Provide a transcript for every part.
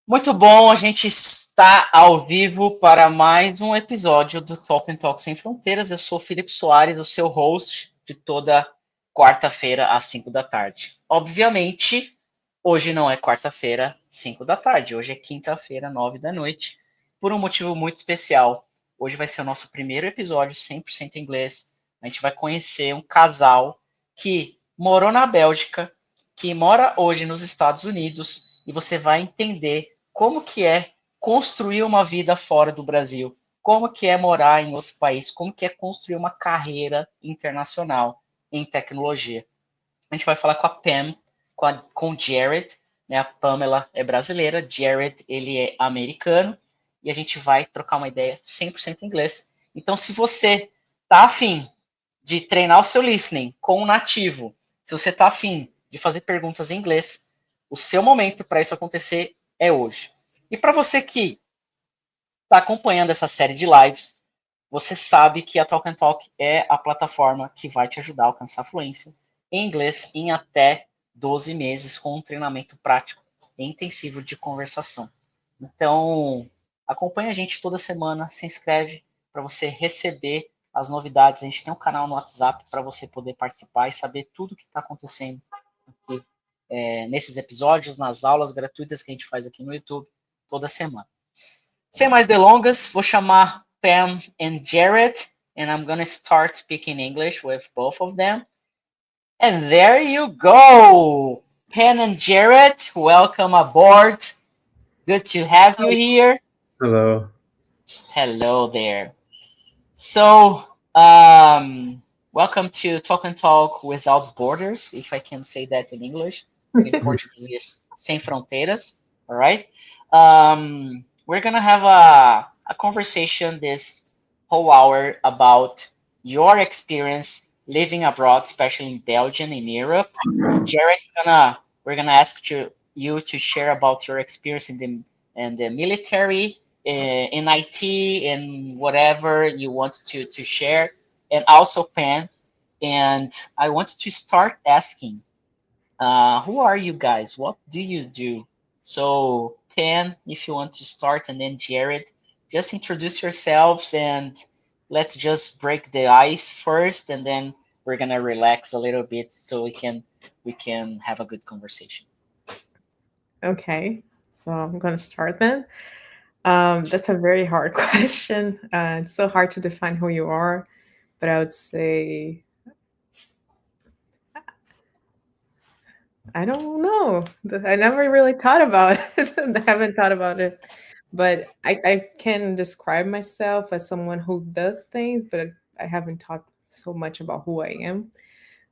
Muito bom, a gente está ao vivo para mais um episódio do TALKNTALK Sem Fronteiras. Eu sou o Felipe Soares, o seu host de toda quarta-feira às 5 da tarde. Obviamente, hoje não é quarta-feira, 5 da tarde, hoje é quinta-feira, 9 da noite, por um motivo muito especial. Hoje vai ser o nosso primeiro episódio 100% em inglês. A gente vai conhecer um casal que morou na Bélgica, que mora hoje nos Estados Unidos, e você vai entender como que é construir uma vida fora do Brasil, como que é morar em outro país, como que é construir uma carreira internacional em tecnologia. A gente vai falar com a Pam, com o Jared, né? A Pamela é brasileira, Jared ele é americano, e a gente vai trocar uma ideia 100% em inglês. Então, se você tá afim de treinar o seu listening com um nativo, se você tá afim de fazer perguntas em inglês, o seu momento para isso acontecer é hoje. E para você que está acompanhando essa série de lives, você sabe que a Talk and Talk é a plataforma que vai te ajudar a alcançar fluência em inglês em até 12 meses com um treinamento prático e intensivo de conversação. Então, acompanha a gente toda semana, se inscreve para você receber as novidades. A gente tem um canal no WhatsApp para você poder participar e saber tudo o que está acontecendo aqui nesses episódios, nas aulas gratuitas que a gente faz aqui no YouTube toda semana. Sem mais delongas, vou chamar Pam and Jared, and I'm going to start speaking English with both of them. And there you go! Pam and Jared, welcome aboard. Good to have you here. Hello. Hello there. So, welcome to Talk and Talk Without Borders, if I can say that in English. In Portuguese is Sem Fronteiras, all right? We're going to have a conversation this whole hour about your experience living abroad, especially in Belgium, in Europe. We're gonna ask you to share about your experience in the military, in IT, and whatever you want to share, and also Pen. And I want to start asking, who are you guys? What do you do? So, Pen, if you want to start, and then Jared, just introduce yourselves and let's just break the ice first, and then we're gonna relax a little bit so we can have a good conversation. Okay, so I'm going to start then. That's a very hard question. It's so hard to define who you are, but I would say I don't know. I never really thought about it. I haven't thought about it, but I can describe myself as someone who does things, but I haven't thought so much about who I am.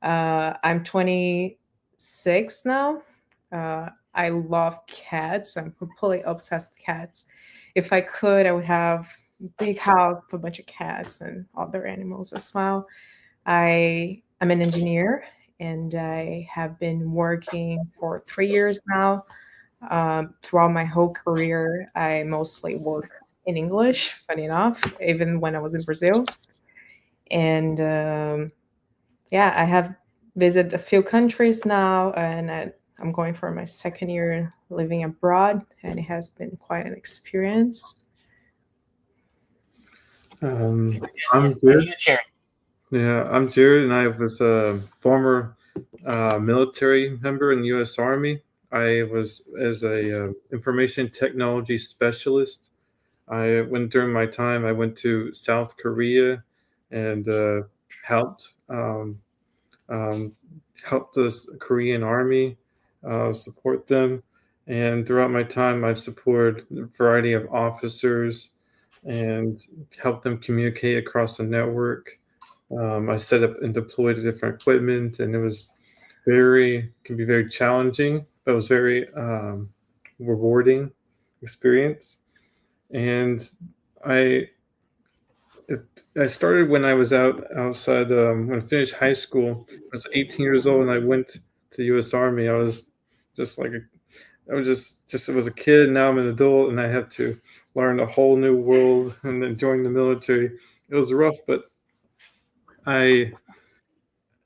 I'm 26 now. I love cats. I'm completely obsessed with cats. If I could, I would have a big house with a bunch of cats and other animals as well. I'm an engineer and I have been working for 3 years now. Throughout my whole career, I mostly work in English, funny enough, even when I was in Brazil. And yeah, I have visited a few countries now, and I'm going for my second year living abroad, and it has been quite an experience. I'm And Jared. you, Jared. Yeah, I'm Jared, and I was a former military member in the U.S. Army. I was as a information technology specialist. During my time, I went to South Korea and helped um, helped the Korean Army support them. And throughout my time, I've supported a variety of officers and helped them communicate across the network. I set up and deployed different equipment, and it was can be very challenging, but it was very rewarding experience. And I it, I started when I was outside when I finished high school. I was 18 years old, and I went to the U.S. Army. I was just like I was just I was a kid. Now I'm an adult, and I have to learn a whole new world. And then join the military. It was rough, but I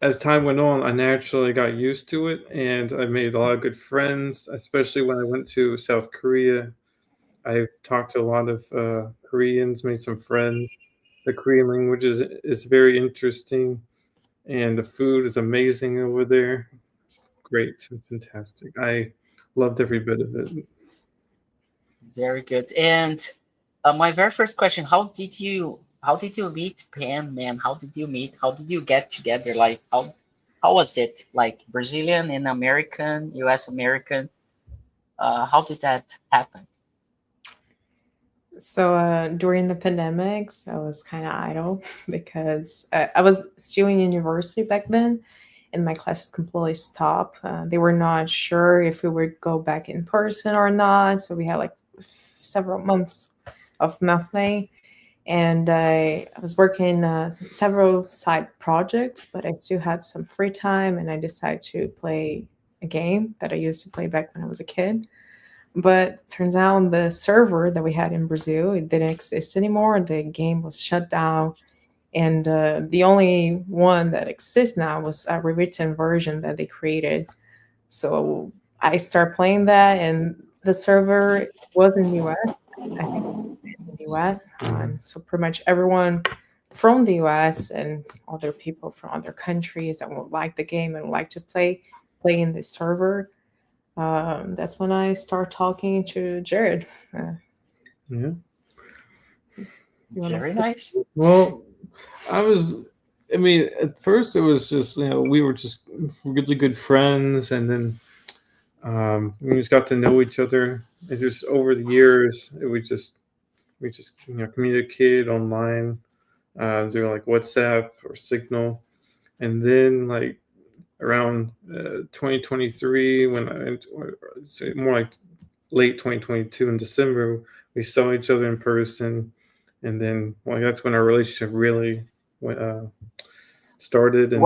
as time went on, I naturally got used to it, and I made a lot of good friends, especially when I went to South Korea. I've talked to a lot of Koreans, made some friends. The Korean language is very interesting, and the food is amazing over there. It's great and fantastic. I loved every bit of it. Very good. And my very first question: how did you meet Pam, man? How did you meet? How did you get together? Like how was it? Like Brazilian and American, U.S. American. How did that happen? So during the pandemics, I was kind of idle because I was still in university back then, and my classes completely stopped. They were not sure if we would go back in person or not, so we had like several months of nothing. And I was working several side projects, but I still had some free time, and I decided to play a game that I used to play back when I was a kid. But turns out the server that we had in Brazil, it didn't exist anymore. The game was shut down, and the only one that exists now was a rewritten version that they created. So I started playing that, and the server was in the US. I think it's in the US. So pretty much everyone from the US and other people from other countries that would like the game and would like to play in the server. That's when I start talking to Jared. Yeah. Very nice. Well, I mean, at first it was just, we were just really good friends, and then we just got to know each other. And just over the years, we just communicated online through like WhatsApp or Signal, and then like around 2023, say more like late 2022 in December, we saw each other in person, and then that's when our relationship really started. And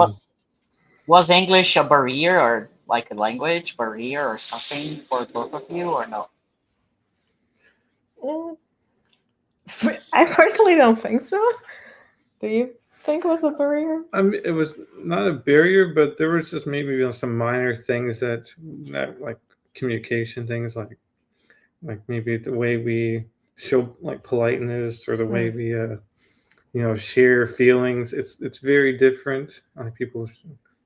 Was English a barrier or like a language barrier or something for both of you or no? Mm, I personally don't think so. Do you think it was a barrier? I mean, it was not a barrier, but there was just maybe some minor things that like communication things, like maybe the way we show like politeness, or the way we share feelings. It's very different. People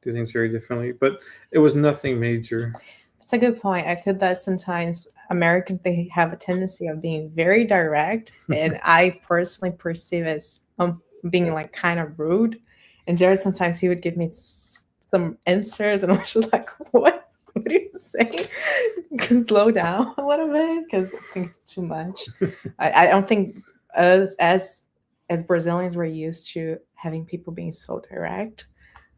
do things very differently, but it was nothing major. That's a good point. I feel that sometimes Americans, they have a tendency of being very direct, and I personally perceive as being like kind of rude. And Jared, sometimes he would give me some answers, and I was just like, "What? What are you saying? Slow down a little bit, because I think it's too much." I don't think us as Brazilians, we're used to having people being so direct,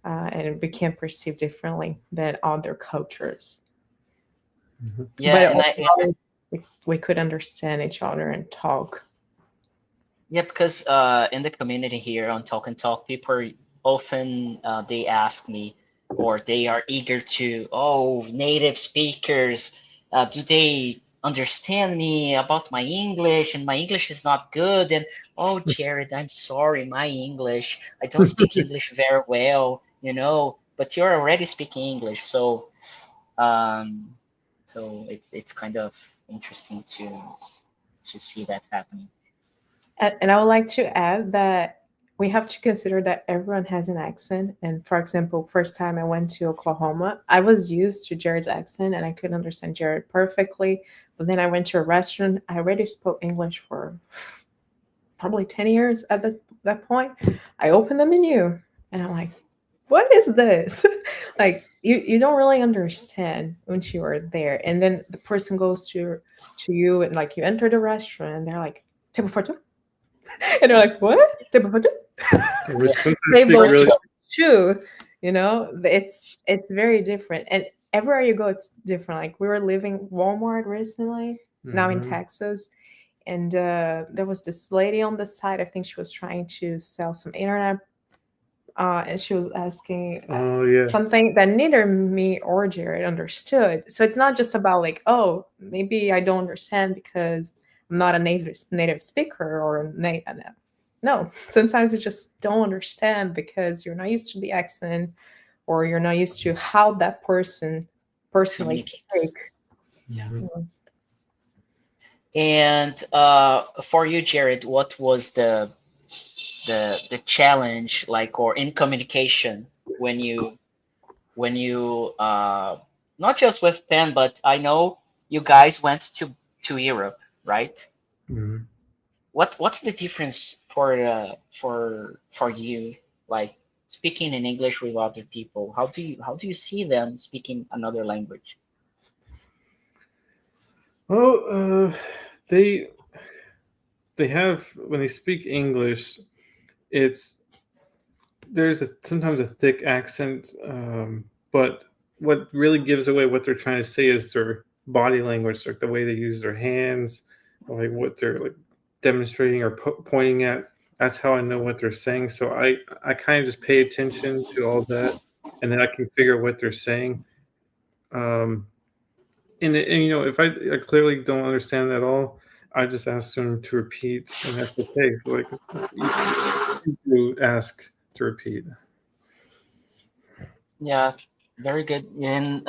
and it became perceived differently than other cultures. Yeah, But and we could understand each other and talk. yeah, because in the community here on Talk and Talk, people often they ask me, or they are eager to, oh, native speakers, do they understand me about my English? And my English is not good. And oh, Jared, I'm sorry, my English, I don't speak English very well, but you're already speaking English, um, so it's kind of interesting to see that happening. And I would like to add that we have to consider that everyone has an accent. And for example, first time I went to Oklahoma, I was used to Jared's accent and I could understand Jared perfectly. But then I went to a restaurant. I already spoke English for probably 10 years at that point. I opened the menu and I'm like, what is this? Like you don't really understand once you are there. And then the person goes to you, and like you enter the restaurant and they're like, table for two. And they're like, what? Table for two? Table for two. It's very different. And everywhere you go, it's different. Like we were living Walmart recently, now in Texas. And there was this lady on the side. I think she was trying to sell some internet. And she was asking something that neither me or Jared understood. So it's not just about like, oh, maybe I don't understand because I'm not a native speaker or no. Sometimes you just don't understand because you're not used to the accent, or you're not used to how that person personally speak. Yeah. And for you, Jared, what was the challenge like, or in communication when you not just with Penn, but I know you guys went to Europe, right? Mhm. What's the difference for you, like speaking in English with other people? How do you see them speaking another language? Well, they they have when they speak English, it's there's sometimes a thick accent, but what really gives away what they're trying to say is their body language, like the way they use their hands, or like what they're like demonstrating or pointing at. That's how I know what they're saying. So I kind of just pay attention to all that, and then I can figure out what they're saying. Um, and if I clearly don't understand at all, I just ask them to repeat, and that's okay. So like you ask to repeat. Yeah, very good. And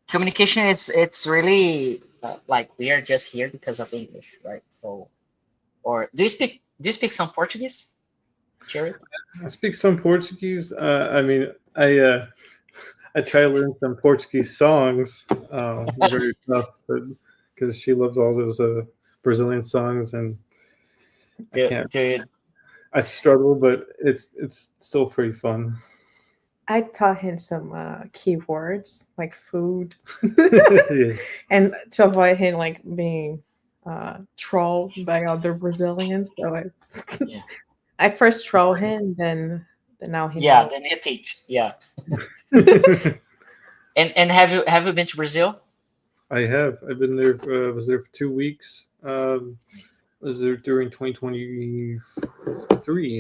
communication is it's really like we are just here because of English, right? So, or do you speak some Portuguese, Jared? I speak some Portuguese. I mean, I try to learn some Portuguese songs. Very tough, but because she loves all those Brazilian songs, and I Do, can't. do I struggle, but it's still pretty fun. I taught him some keywords like food, Yes. and to avoid him like being trolled by other Brazilians. So yeah, I first troll him, then now he yeah. knows. Then you teach. Yeah. And have you been to Brazil? I have. I've been there. Was there for 2 weeks. Was there during 2023?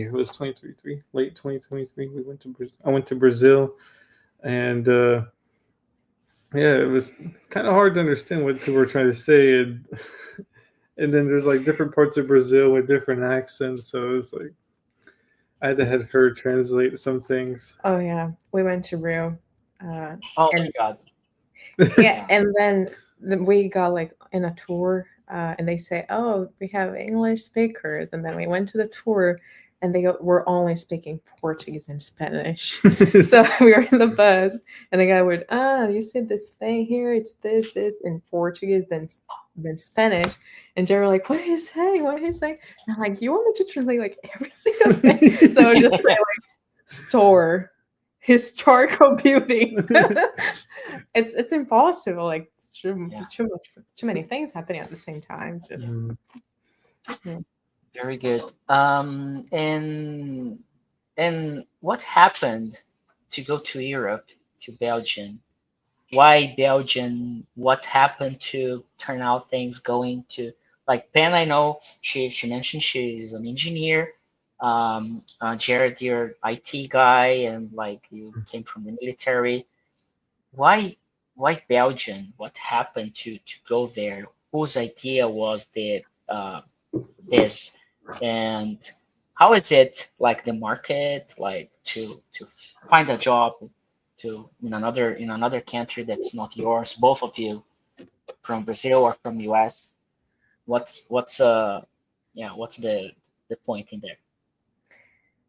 It was 2023, late 2023. We went to. I went to Brazil, and yeah, it was kind of hard to understand what people were trying to say, and then there's like different parts of Brazil with different accents. So it was like I had to have her translate some things. Oh yeah, we went to Rio, Oh my and God. yeah, Yeah. and then we got like in a tour, and they say, "Oh, we have English speakers," and then we went to the tour, and were only speaking Portuguese and Spanish. So we were in the bus, and the guy would, you see this thing here? It's this in Portuguese, then Spanish, and Jerry like, "What are you saying? What are you saying?" And I'm like, "You want me to translate like every single thing?" So I would just say like store historical beauty. It's impossible. Like it's Yeah. too many things happening at the same time. Just Mm. yeah. Very good. And what happened to go to Europe, to Belgium? Why Belgium? What happened to turn out things going to, like Pen? I know she mentioned she's an engineer. Jared, you're IT guy, and like you came from the military. Why Belgium? What happened to go there? Whose idea was this? And how is it like the market, like to find a job to in another country that's not yours, both of you from Brazil or from US? What's the point in there?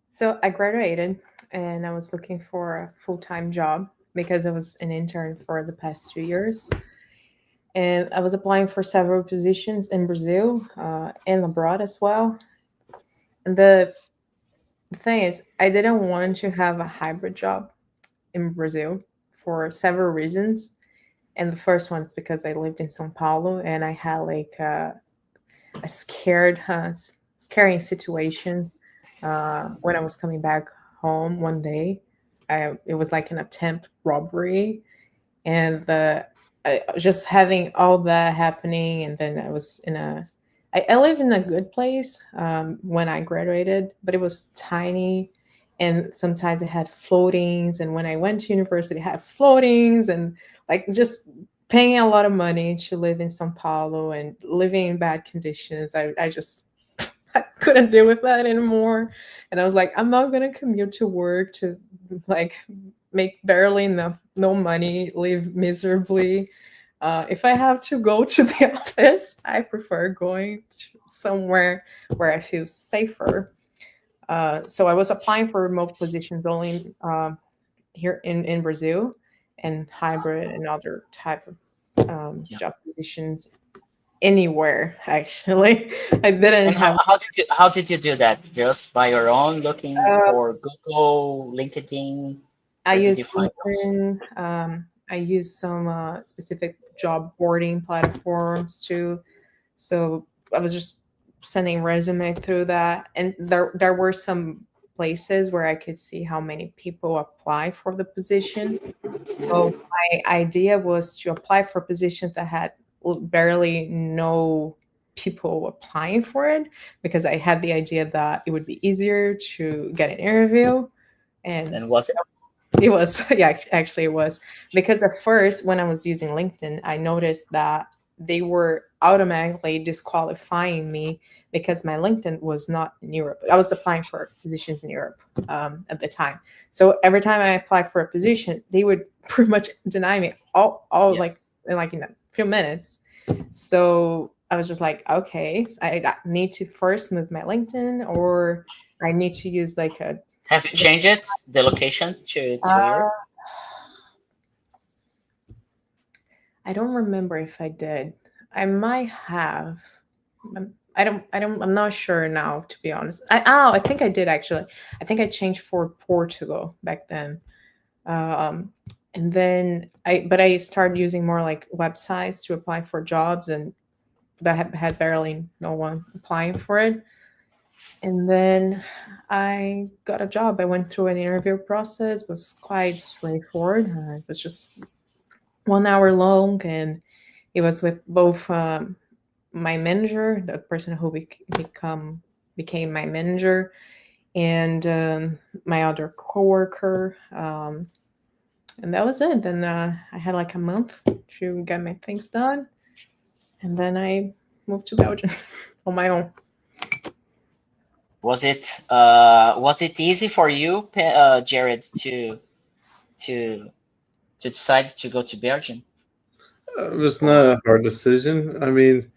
So I graduated and I was looking for a full time job because I was an intern for the past 2 years. And I was applying for several positions in Brazil and abroad as well. And the thing is, I didn't want to have a hybrid job in Brazil for several reasons. And the first one is because I lived in São Paulo and I had like a scary situation when I was coming back home one day. It was like an attempt robbery, and just having all that happening, and then I was in I live in a good place when I graduated, but it was tiny, and sometimes it had floatings, and when I went to university, it had floatings, and like just paying a lot of money to live in São Paulo and living in bad conditions. I just I couldn't deal with that anymore. And I was like, I'm not gonna commute to work to like make barely enough no money, live miserably. If I have to go to the office, I prefer going to somewhere where I feel safer. So I was applying for remote positions only here in Brazil, and hybrid and other type of Yeah. job positions anywhere. Actually, I didn't And have. how did you do that? Just by your own, looking Uh, for Google, LinkedIn? I Where did you use find those? LinkedIn. I use some specific job boarding platforms too. So I was just sending resume through that, and there were some places where I could see how many people apply for the position. So my idea was to apply for positions that had barely no people applying for it, because I had the idea that it would be easier to get an interview. And And was it? it was, yeah, actually it was. Because at first, when I was using LinkedIn, I noticed that they were automatically disqualifying me because my LinkedIn was not in Europe. I was applying for positions in Europe at the time. So every time I applied for a position, they would pretty much deny me all Yeah. like in a few minutes. So I was just like, okay, I need to first move my LinkedIn, or I need to use like a Have you changed it, the location to uh, Europe? I don't remember if I did. I might have. I'm not sure now, to be honest. I think I did actually. I think I changed for Portugal back then. Um, and then but I started using more like websites to apply for jobs, and that had barely no one applying for it. And then I got a job. I went through an interview process. It was quite straightforward. It was just 1 hour long, and it was with both my manager, the person who became my manager, and my other coworker. And that was it. Then I had like a month to get my things done, and then I moved to Belgium on my own. Was it easy for you, Jared, to decide to go to Belgium? It was not a hard decision. I mean,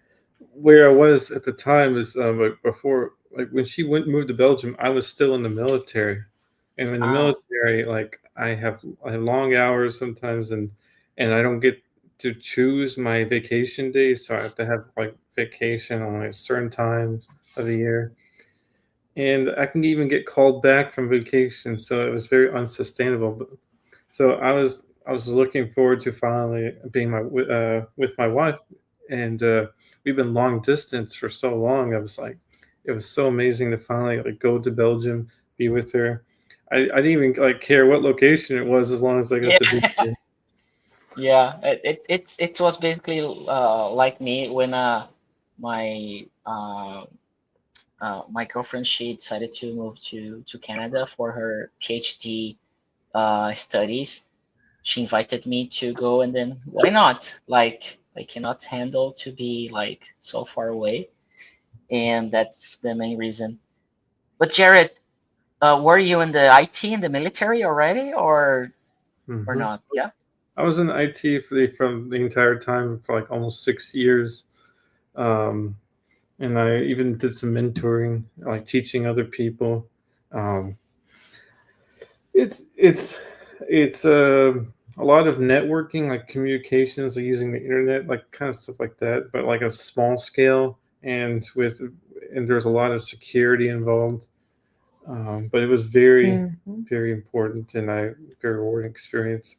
where I was at the time is like before, like when she moved to Belgium, I was still in the military, and in the Ah, military, like I have long hours sometimes, and I don't get to choose my vacation days, so I have to have like vacation on like certain times of the year, and I can even get called back from vacation, so it was very unsustainable. But so I was looking forward to finally being with my wife, and we've been long distance for so long. I was like, it was so amazing to finally like go to Belgium, be with her. I didn't even like care what location it was as long as I got yeah, to be there. yeah. It was basically like me when my my girlfriend, she decided to move to Canada for her PhD studies. She invited me to go, and then why not? Like, I cannot handle to be like so far away, and that's the main reason. But Jared, were you in the IT in the military already, or Hmm. not? Yeah. I was in IT from the entire time for like almost 6 years. Um, and I even did some mentoring, like teaching other people. Um, it's it's a lot of networking, like communications, like using the internet, like kind of stuff like that, but like a small scale, and there's a lot of security involved. But it was very Mhm. very important, and very rewarding experience.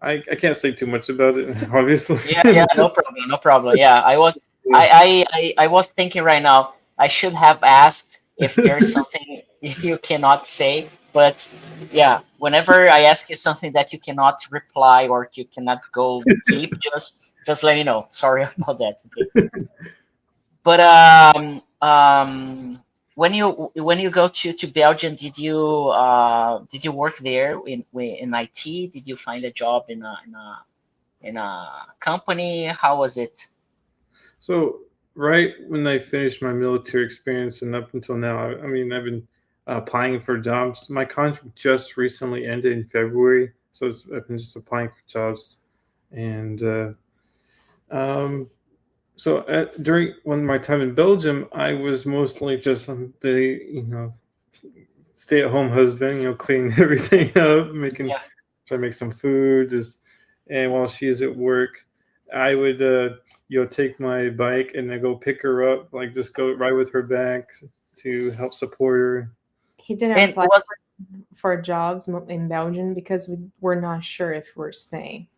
I can't say too much about it, obviously. Yeah, yeah, no problem, no problem. Yeah, I was thinking right now, I should have asked if there's something you cannot say, but yeah, whenever I ask you something that you cannot reply or you cannot go deep, just let me know. Sorry about that. Okay. But when you go to Belgium, did you work there in IT? Did you find a job in a company? How was it? So right when I finished my military experience and up until now, I mean, I've been applying for jobs. My contract just recently ended in February, so I've been just applying for jobs, and Um, so during my time in Belgium, I was mostly just the stay-at-home husband, cleaning everything up, Yeah. try to make some food, and while she's at work, I would take my bike and then go pick her up, like just go ride with her back to help support her. He didn't And apply for jobs in Belgium because we were not sure if we're staying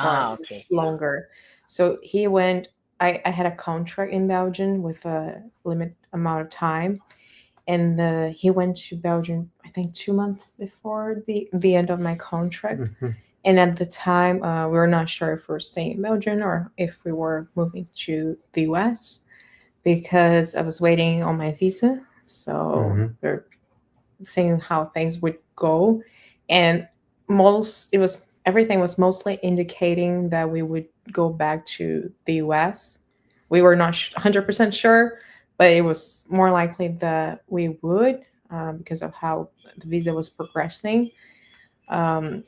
for okay. longer. So he went. I had a contract in Belgium with a limit amount of time, and he went to Belgium, I think 2 months before the end of my contract. Mhm. And at the time, we were not sure if we were staying in Belgium or if we were moving to the US because I was waiting on my visa. So Mhm. we're seeing how things would go. And everything was mostly indicating that we would go back to the US. We were not 100% sure, but it was more likely that we would because of how the visa was progressing. Um,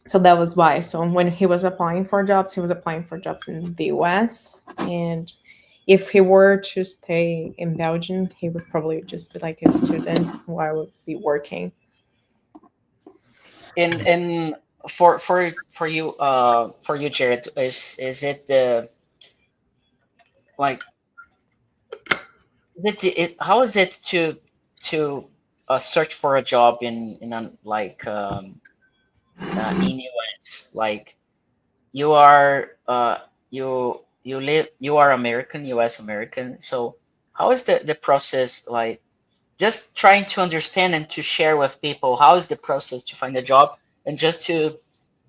so that was why. So when he was applying for jobs, he was applying for jobs in the US. And if he were to stay in Belgium, he would probably just be like a student while I would be working. And for you, Jared, is it the like how is it to search for a job in in US? Like you are you are American, US American. So how is the process like? Just trying to understand and to share with people how is the process to find a job, and just to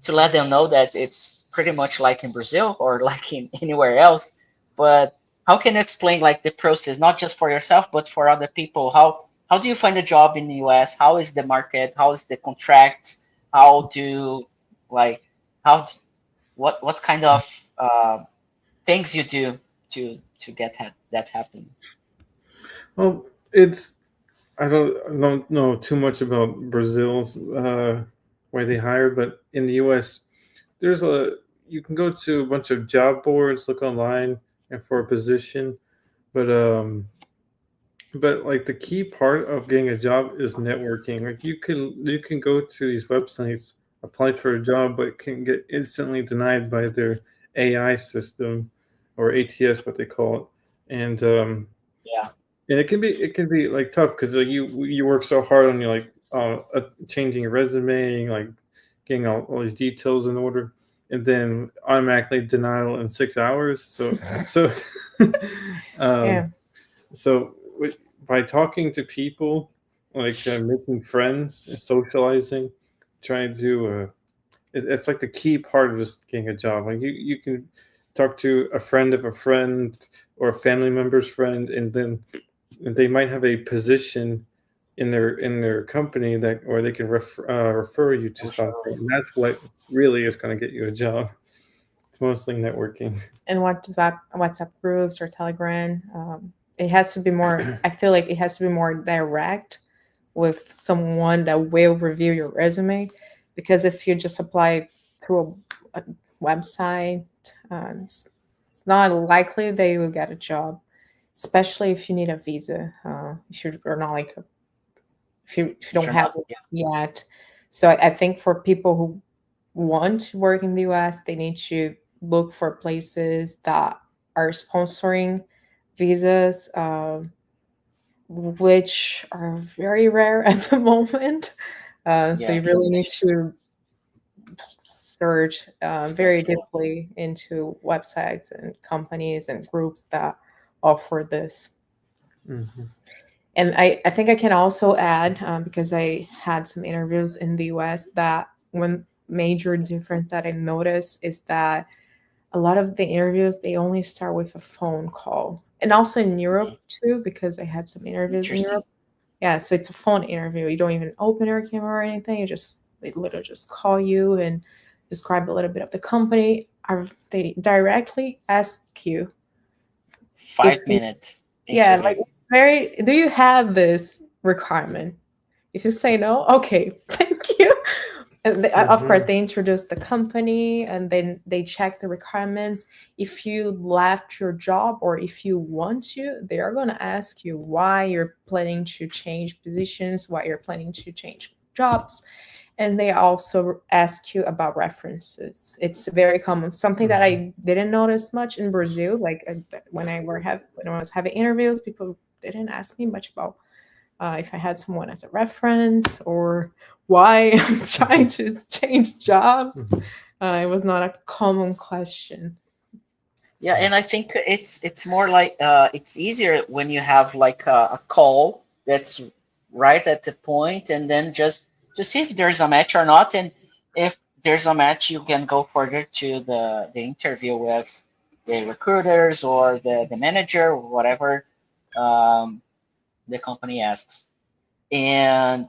let them know that it's pretty much like in Brazil or like in anywhere else. But how can you explain like the process, not just for yourself but for other people? How do you find a job in the US? How is the market? How is the contracts? How do like how d- what kind of things you do to get that happen? Well, I don't know too much about Brazil's where they hire, but in the U.S. there's a you can go to a bunch of job boards, look online and for a position, but like the key part of getting a job is networking. Like you can go to these websites, apply for a job, but can get instantly denied by their AI system or ATS, what they call it, and Yeah, it can be like tough because you work so hard on your like changing your resume, like getting all these details in order, and then automatically denial in 6 hours. So Yeah. um, so by talking to people, like making friends, socializing, trying to it's like the key part of just getting a job. Like you can talk to a friend of a friend or a family member's friend, and then they might have a position in their company that or they can refer you to something, and that's what really is going to get you a job. It's mostly networking. And WhatsApp groups or Telegram. It has to be more. I feel like it has to be more direct with someone that will review your resume, because if you just apply through a website, it's not likely that you will get a job, especially if you need a visa. If you're not like if you if don't you're have not, it yeah. yet. So I think for people who want to work in the US, they need to look for places that are sponsoring visas, which are very rare at the moment. So Yeah, you really need to search very search a lot. deeply into websites and companies and groups that offer this. Hmm. And I think I can also add, because I had some interviews in the US, that one major difference that I noticed is that a lot of the interviews, they only start with a phone call. And also in Europe too, because I had some interviews in Interesting. Europe. Yeah, so it's a phone interview. You don't even open your camera or anything. They literally just call you and describe a little bit of the company. They directly ask you if 5 minute yeah, interview. like very, do you have this requirement? If you say no, okay, thank you. And of course, they introduce the company and then they check the requirements. If you left your job or if you want to, they are going to ask you why you're planning to change positions, why you're planning to change jobs. And they also ask you about references. It's very common. Something that I didn't notice much in Brazil. Like when I was having interviews, people didn't ask me much about if I had someone as a reference or why I'm trying to change jobs. It was not a common question. Yeah, and I think it's more like it's easier when you have like a call that's right at the point, and then just to see if there's a match or not, and if there's a match, you can go further to the interview with the recruiters or the manager or whatever the company asks. And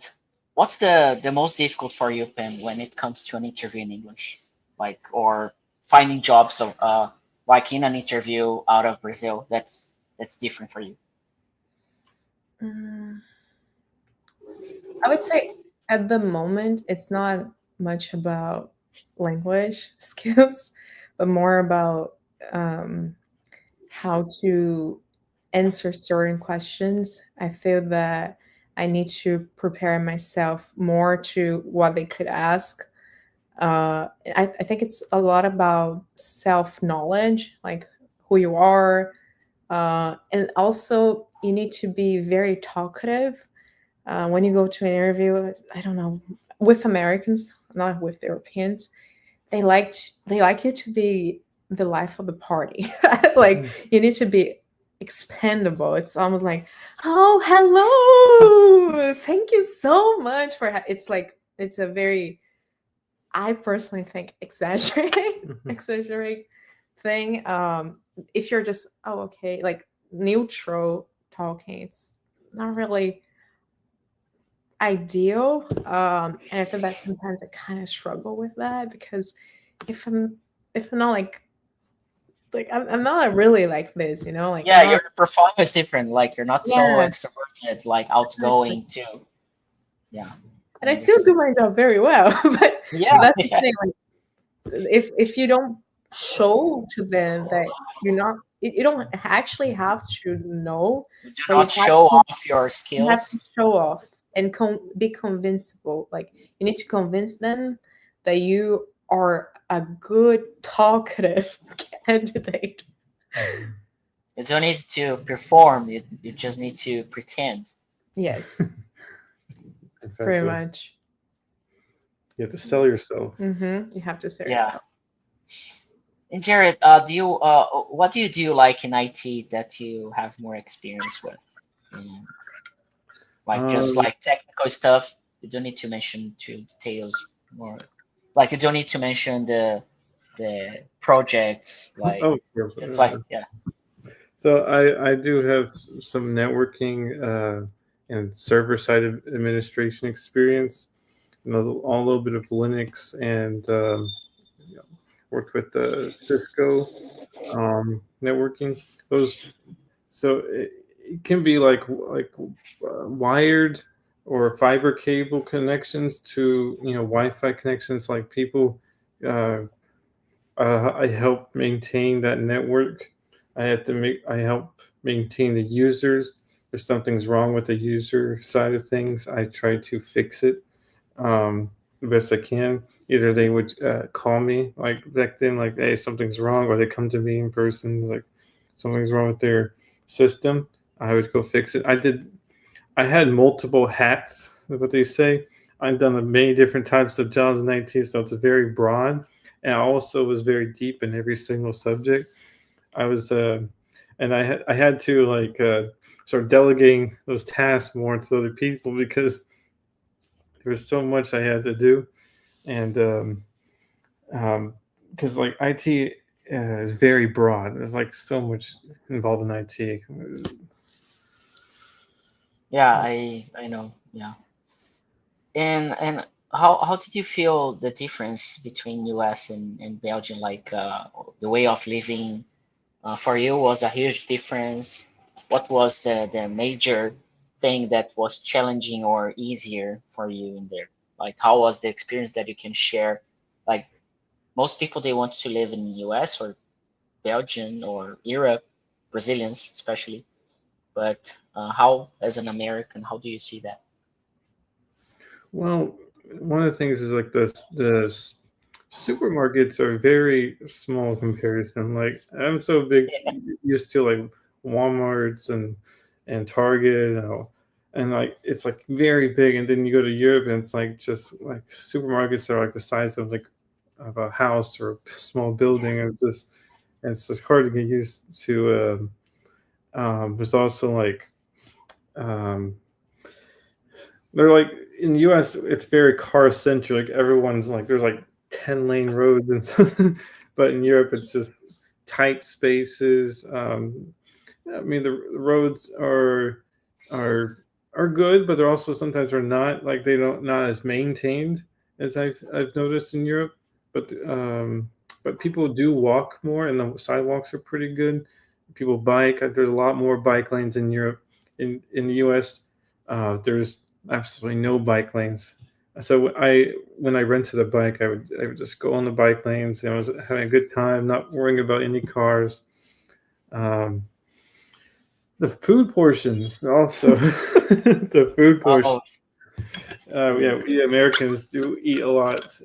what's the most difficult for you, Pam, when it comes to an interview in English, like or finding jobs of like in an interview out of Brazil that's different for you? I would say at the moment it's not much about language skills, but more about how to answer certain questions. I feel that I need to prepare myself more to what they could ask. I think it's a lot about self knowledge, like who you are, and also you need to be very talkative when you go to an interview. I don't know, with Americans, not with Europeans. They like you to be the life of the party. Like you need to be expendable. It's almost like, oh, hello, thank you so much for. It's like it's a very, I personally think exaggerate thing. If you're just okay, like neutral talking, it's not really ideal. And I feel that sometimes I kind of struggle with that because if I'm not like I'm not really like this, like Yeah, your profile is different. Like you're not so yeah, extroverted, like outgoing too. Yeah. and I still do my job very well, but Yeah, that's the yeah. thing. Like if you don't show to them that you're not, you don't actually have to know, You do but not show off your you have to skills. show off and be convincible. Like you need to convince them that you are a good talkative candidate. You don't need to perform. You just need to pretend. Yes, Exactly. pretty much. You have to sell yourself. You have to say Yeah. yourself. And Jared, what do you do like in IT that you have more experience with? And like just like technical stuff, you don't need to mention to details more. Like you don't need to mention the projects. Like Oh, just like yeah. So I do have some networking and server side administration experience, and a little bit of Linux, and worked with Cisco networking. Those so it can be like wired or fiber cable connections to Wi-Fi connections. Like people, I help maintain that network. I help maintain the users. If something's wrong with the user side of things, I try to fix it the best I can. Either they would call me like back then, like, hey, something's wrong, or they come to me in person, like something's wrong with their system. I would go fix it. I had multiple hats, is what they say. I've done many different types of jobs in IT, so it's very broad. And I also was very deep in every single subject. I was, and I had to like start delegating those tasks more to other people because there was so much I had to do, and because like IT is very broad. There's like so much involved in IT. Yeah, I know. Yeah. And how did you feel the difference between US and Belgium? Like the way of living for you was a huge difference. What was the major thing that was challenging or easier for you in there? Like, how was the experience that you can share? Like, most people, they want to live in the US or Belgium or Europe, Brazilians especially. But how, as an American, how do you see that? Well, one of the things is like the supermarkets are very small comparison. Like I'm so big used to like Walmarts and Target, and like it's like very big. And then you go to Europe and it's like just like supermarkets are like the size of like of a house or a small building. And it's just hard to get used to. There's also like um, they're like in the U.S. It's very car centric. Like everyone's like there's like 10-lane roads and stuff, but in Europe it's just tight spaces. I mean the roads are good, but they're also sometimes are not like they don't not as maintained as I've noticed in Europe. But people do walk more, and the sidewalks are pretty good. People bike. There's a lot more bike lanes in Europe. In the U.S., there's absolutely no bike lanes. So when I rented a bike, I would just go on the bike lanes, and I was having a good time, not worrying about any cars. Um, the food portions also, the food portions. Oh, Yeah, we Americans do eat a lot.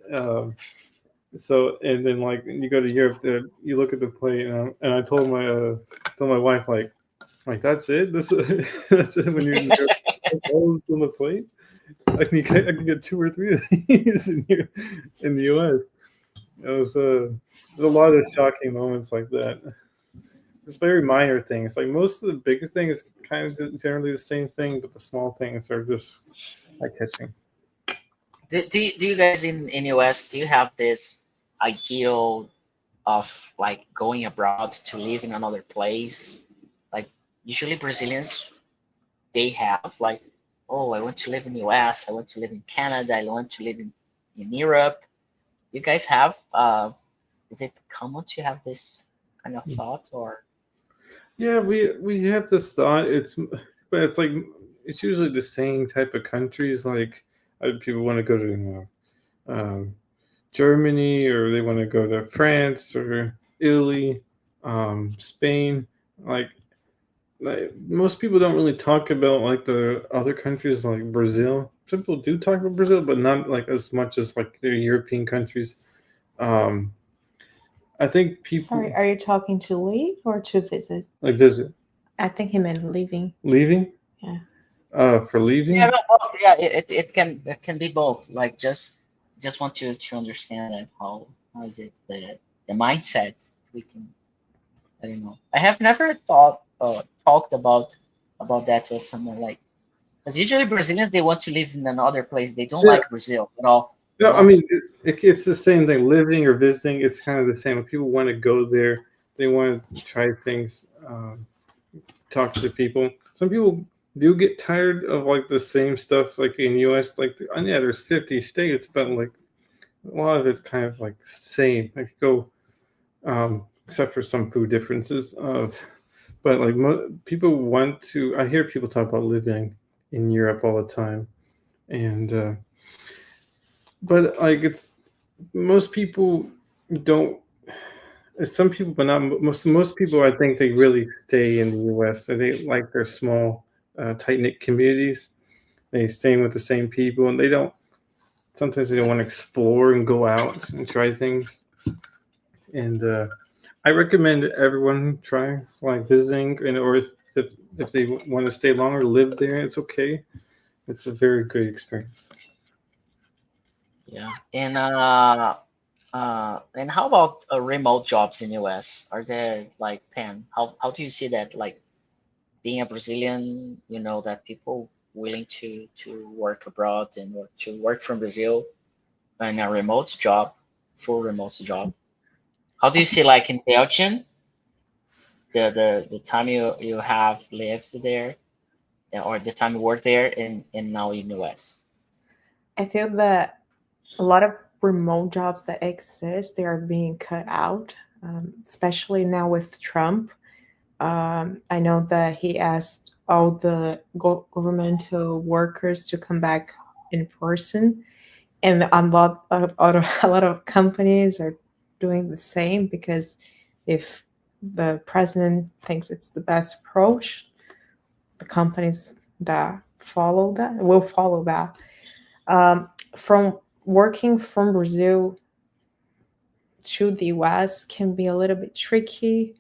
So and then like you go to Europe, you look at the plate, and I told my wife like that's it. This that's it when you're in Europe. All this on the plate. I can get 2 or 3 of these in the U.S. It was there's a lot of shocking moments like that. It's very minor things. Like most of the bigger things, kind of generally the same thing, but the small things are just eye catching. do you guys in US, do you have this ideal of like going abroad to live in another place? Like usually Brazilians, they have like, oh, I want to live in US, I want to live in Canada, I want to live in Europe. You guys have is it common to have this kind of thought or Yeah, we have this thought. But it's like it's usually the same type of countries. Like people want to go to Germany, or they want to go to France or Italy, Spain. Like, like most people don't really talk about like the other countries like Brazil. Some people do talk about Brazil, but not like as much as like the European countries. Um, I think people Sorry, are you talking to leave or to visit? like visit I think he meant leaving. leaving. Yeah. For leaving. yeah, no, both. Yeah, it can be both. Like just want to understand that how is it the mindset we can, I don't know. I have never talked about that with someone, like, because usually Brazilians, they want to live in another place. They don't Yeah. like Brazil at all. No, I mean it's the same thing. Living or visiting, it's kind of the same. When people want to go there, they want to try things, talk to people. Some people do get tired of like the same stuff, like in U.S. Like, yeah, there's 50 states, but like a lot of it's kind of like same. Like go, except for some food differences. But like people want to. I hear people talk about living in Europe all the time, and but like it's most people don't. Some people, but not most people. I think they really stay in the U.S. So they like their small, tight knit communities. They stay with the same people, and they don't. Sometimes they don't want to explore and go out and try things. And I recommend everyone try like visiting, and or if they want to stay longer, live there. It's okay. It's a very good experience. Yeah, and how about remote jobs in US? Are there like Pan? How do you see that? Like being a Brazilian, you know that people willing to work abroad and to work from Brazil in a remote job, full remote job. How do you see like in Belgium, the time you have lived there, or the time you work there, and now in US? I feel that a lot of remote jobs that exist, they are being cut out, especially now with Trump. I know that he asked all the governmental workers to come back in person, and a lot of companies are doing the same, because if the president thinks it's the best approach, the companies that follow that will follow that. From working from Brazil to the US can be a little bit tricky,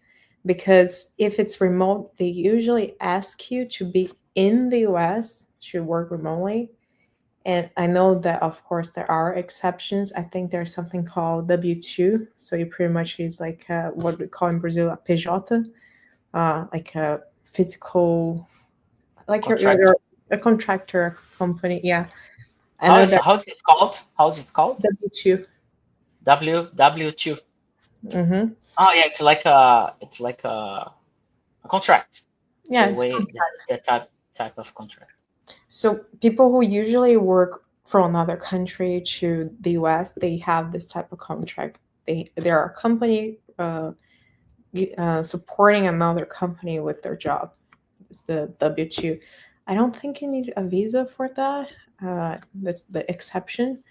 because if it's remote, they usually ask you to be in the US to work remotely. And I know that, of course, there are exceptions. I think there's something called W-2. So you pretty much use like what we call in Brazil a PJ, like a physical, like Contract. you're a contractor company. Yeah. I How know is that how's it called? How's it called? W-2. W2. Mm-hmm. Oh yeah, it's like a contract. Yeah, The it's way the type of contract. so people who usually work from another country to the US, they have this type of contract. There are a company supporting another company with their job. It's the W-2. I don't think you need a visa for that. That's the exception.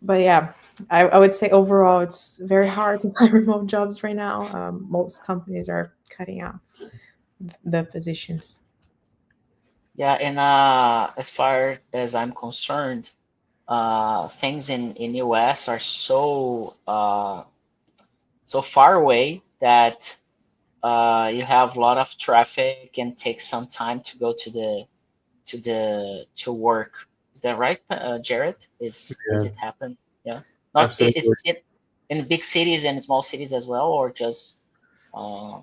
But yeah, I would say overall it's very hard to find remote jobs right now. Most companies are cutting out the positions. Yeah, and as far as I'm concerned, things in US are so far away that you have a lot of traffic and takes some time to go to work. Is that right, Jared? Does Yeah, it happen? Yeah. Not is absolutely. it in big cities and small cities as well, or just uh,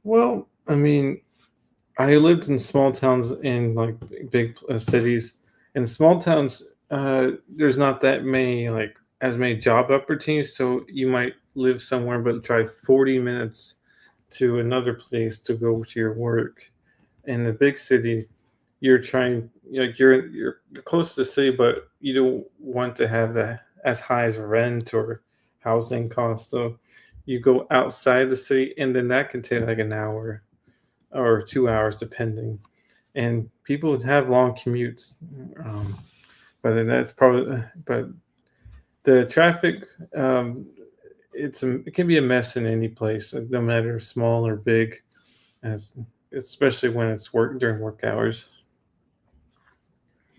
Well, I mean, I lived in small towns in like big cities. In small towns, there's not that many like as many job opportunities. So you might live somewhere but drive 40 minutes to another place to go to your work. In the big city, you're trying like you're close to the city, but you don't want to have that as high as rent or housing costs. So you go outside the city, and then that can take like an hour or 2 hours depending. And people have long commutes, but that's probably but the traffic it can be a mess in any place, no matter small or big, as especially when it's work during work hours.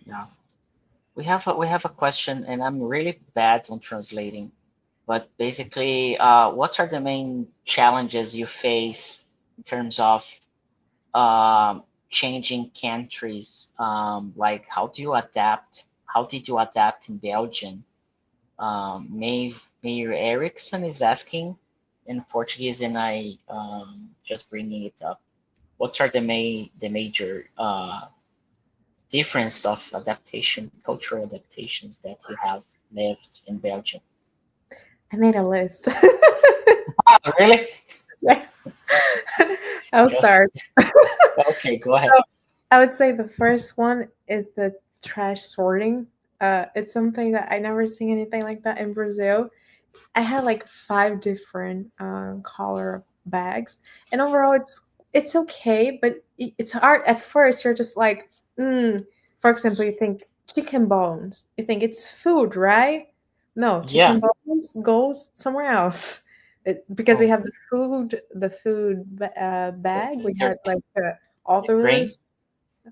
yeah. We have a question, and I'm really bad on translating. But basically, what are the main challenges you face in terms of changing countries? Like, how do you adapt? How did you adapt in Belgium? Mayor Erickson is asking in Portuguese, and I just bringing it up. What are the major difference of adaptation, cultural adaptations that you have lived in Belgium? I made a list. Ah, really? Yeah. I'll Just start. okay. Go ahead. So I would say the first one is the trash sorting. It's something that I never seen anything like that in Brazil. I had like 5 different color bags, and overall it's okay, but it's hard at first. You're just like, for example, you think chicken bones. You think it's food, right? No, chicken Yeah. bones goes somewhere else. Because we Oh, have the food bag. We had like the grain. others.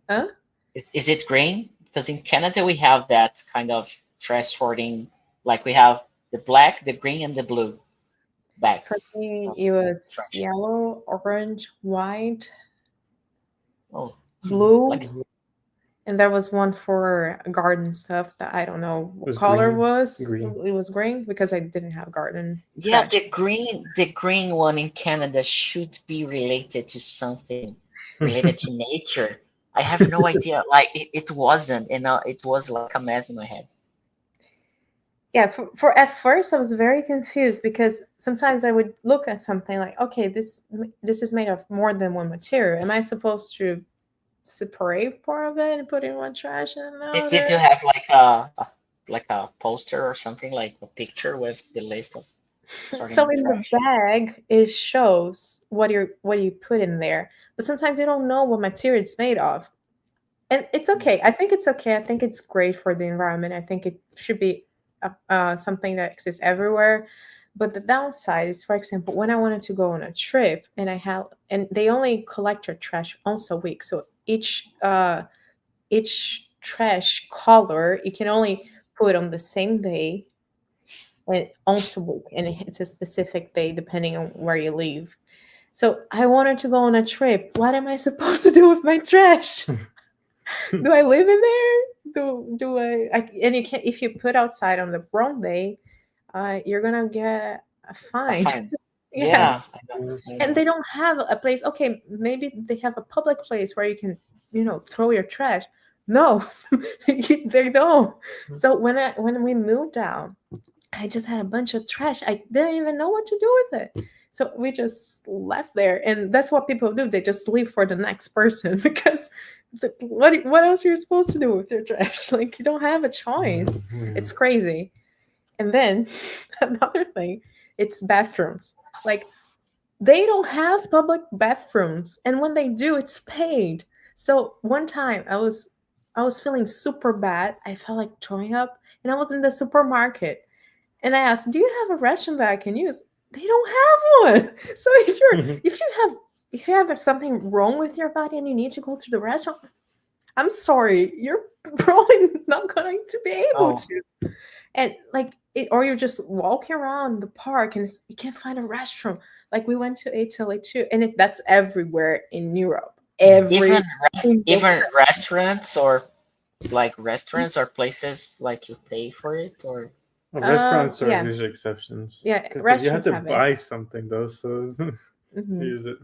Huh? Is it grain? Because in Canada we have that kind of trash sorting. Like we have the black, the green, and the blue For bags me, of it was trash. yellow, orange, white, Oh, blue, like and there was one for garden stuff that I don't know It what was color green, was. green. It was green because I didn't have garden yeah, trash. the green one in Canada should be related to something related to nature. I have no idea. Like it wasn't, and it was like a mess in my head. Yeah, for at first I was very confused, because sometimes I would look at something like, okay, this is made of more than one material. Am I supposed to separate part of it and put in one trash and Did another? you have like a poster or something, like a picture with the list of So sorting in the trash? bag it shows what you put in there, but sometimes you don't know what material it's made of. And it's okay. I think it's okay. I think it's great for the environment. I think it should be something that exists everywhere. But the downside is, for example, when I wanted to go on a trip and they only collect your trash once a week. So each trash color you can only put on the same day and once a week, and it's a specific day depending on where you live. So I wanted to go on a trip. What am I supposed to do with my trash? Do I leave it there? Do I? And you can't, if you put outside on the wrong day, you're gonna get a fine. Fine. Yeah. Yeah. I know. And they don't have a place. Okay, maybe they have a public place where you can, throw your trash. No, they don't. So when we moved out, I just had a bunch of trash. I didn't even know what to do with it. So we just left there. And that's what people do. They just leave for the next person because what else are you supposed to do with your trash? Like, you don't have a choice. It's crazy. And then another thing, it's bathrooms. Like, they don't have public bathrooms. And when they do, it's paid. So one time I was feeling super bad. I felt like throwing up, and I was in the supermarket. And I asked, "Do you have a restroom that I can use?" They don't have one. So if you have something wrong with your body and you need to go to the restroom, I'm sorry, you're probably not going to be able to. And or you're just walking around the park and you can't find a restroom. Like, we went to Italy too, and that's everywhere in Europe. Even restaurants or places like you pay for it, or restaurants are usually exceptions. Yeah, restaurants you have to buy it. something though, so to use it.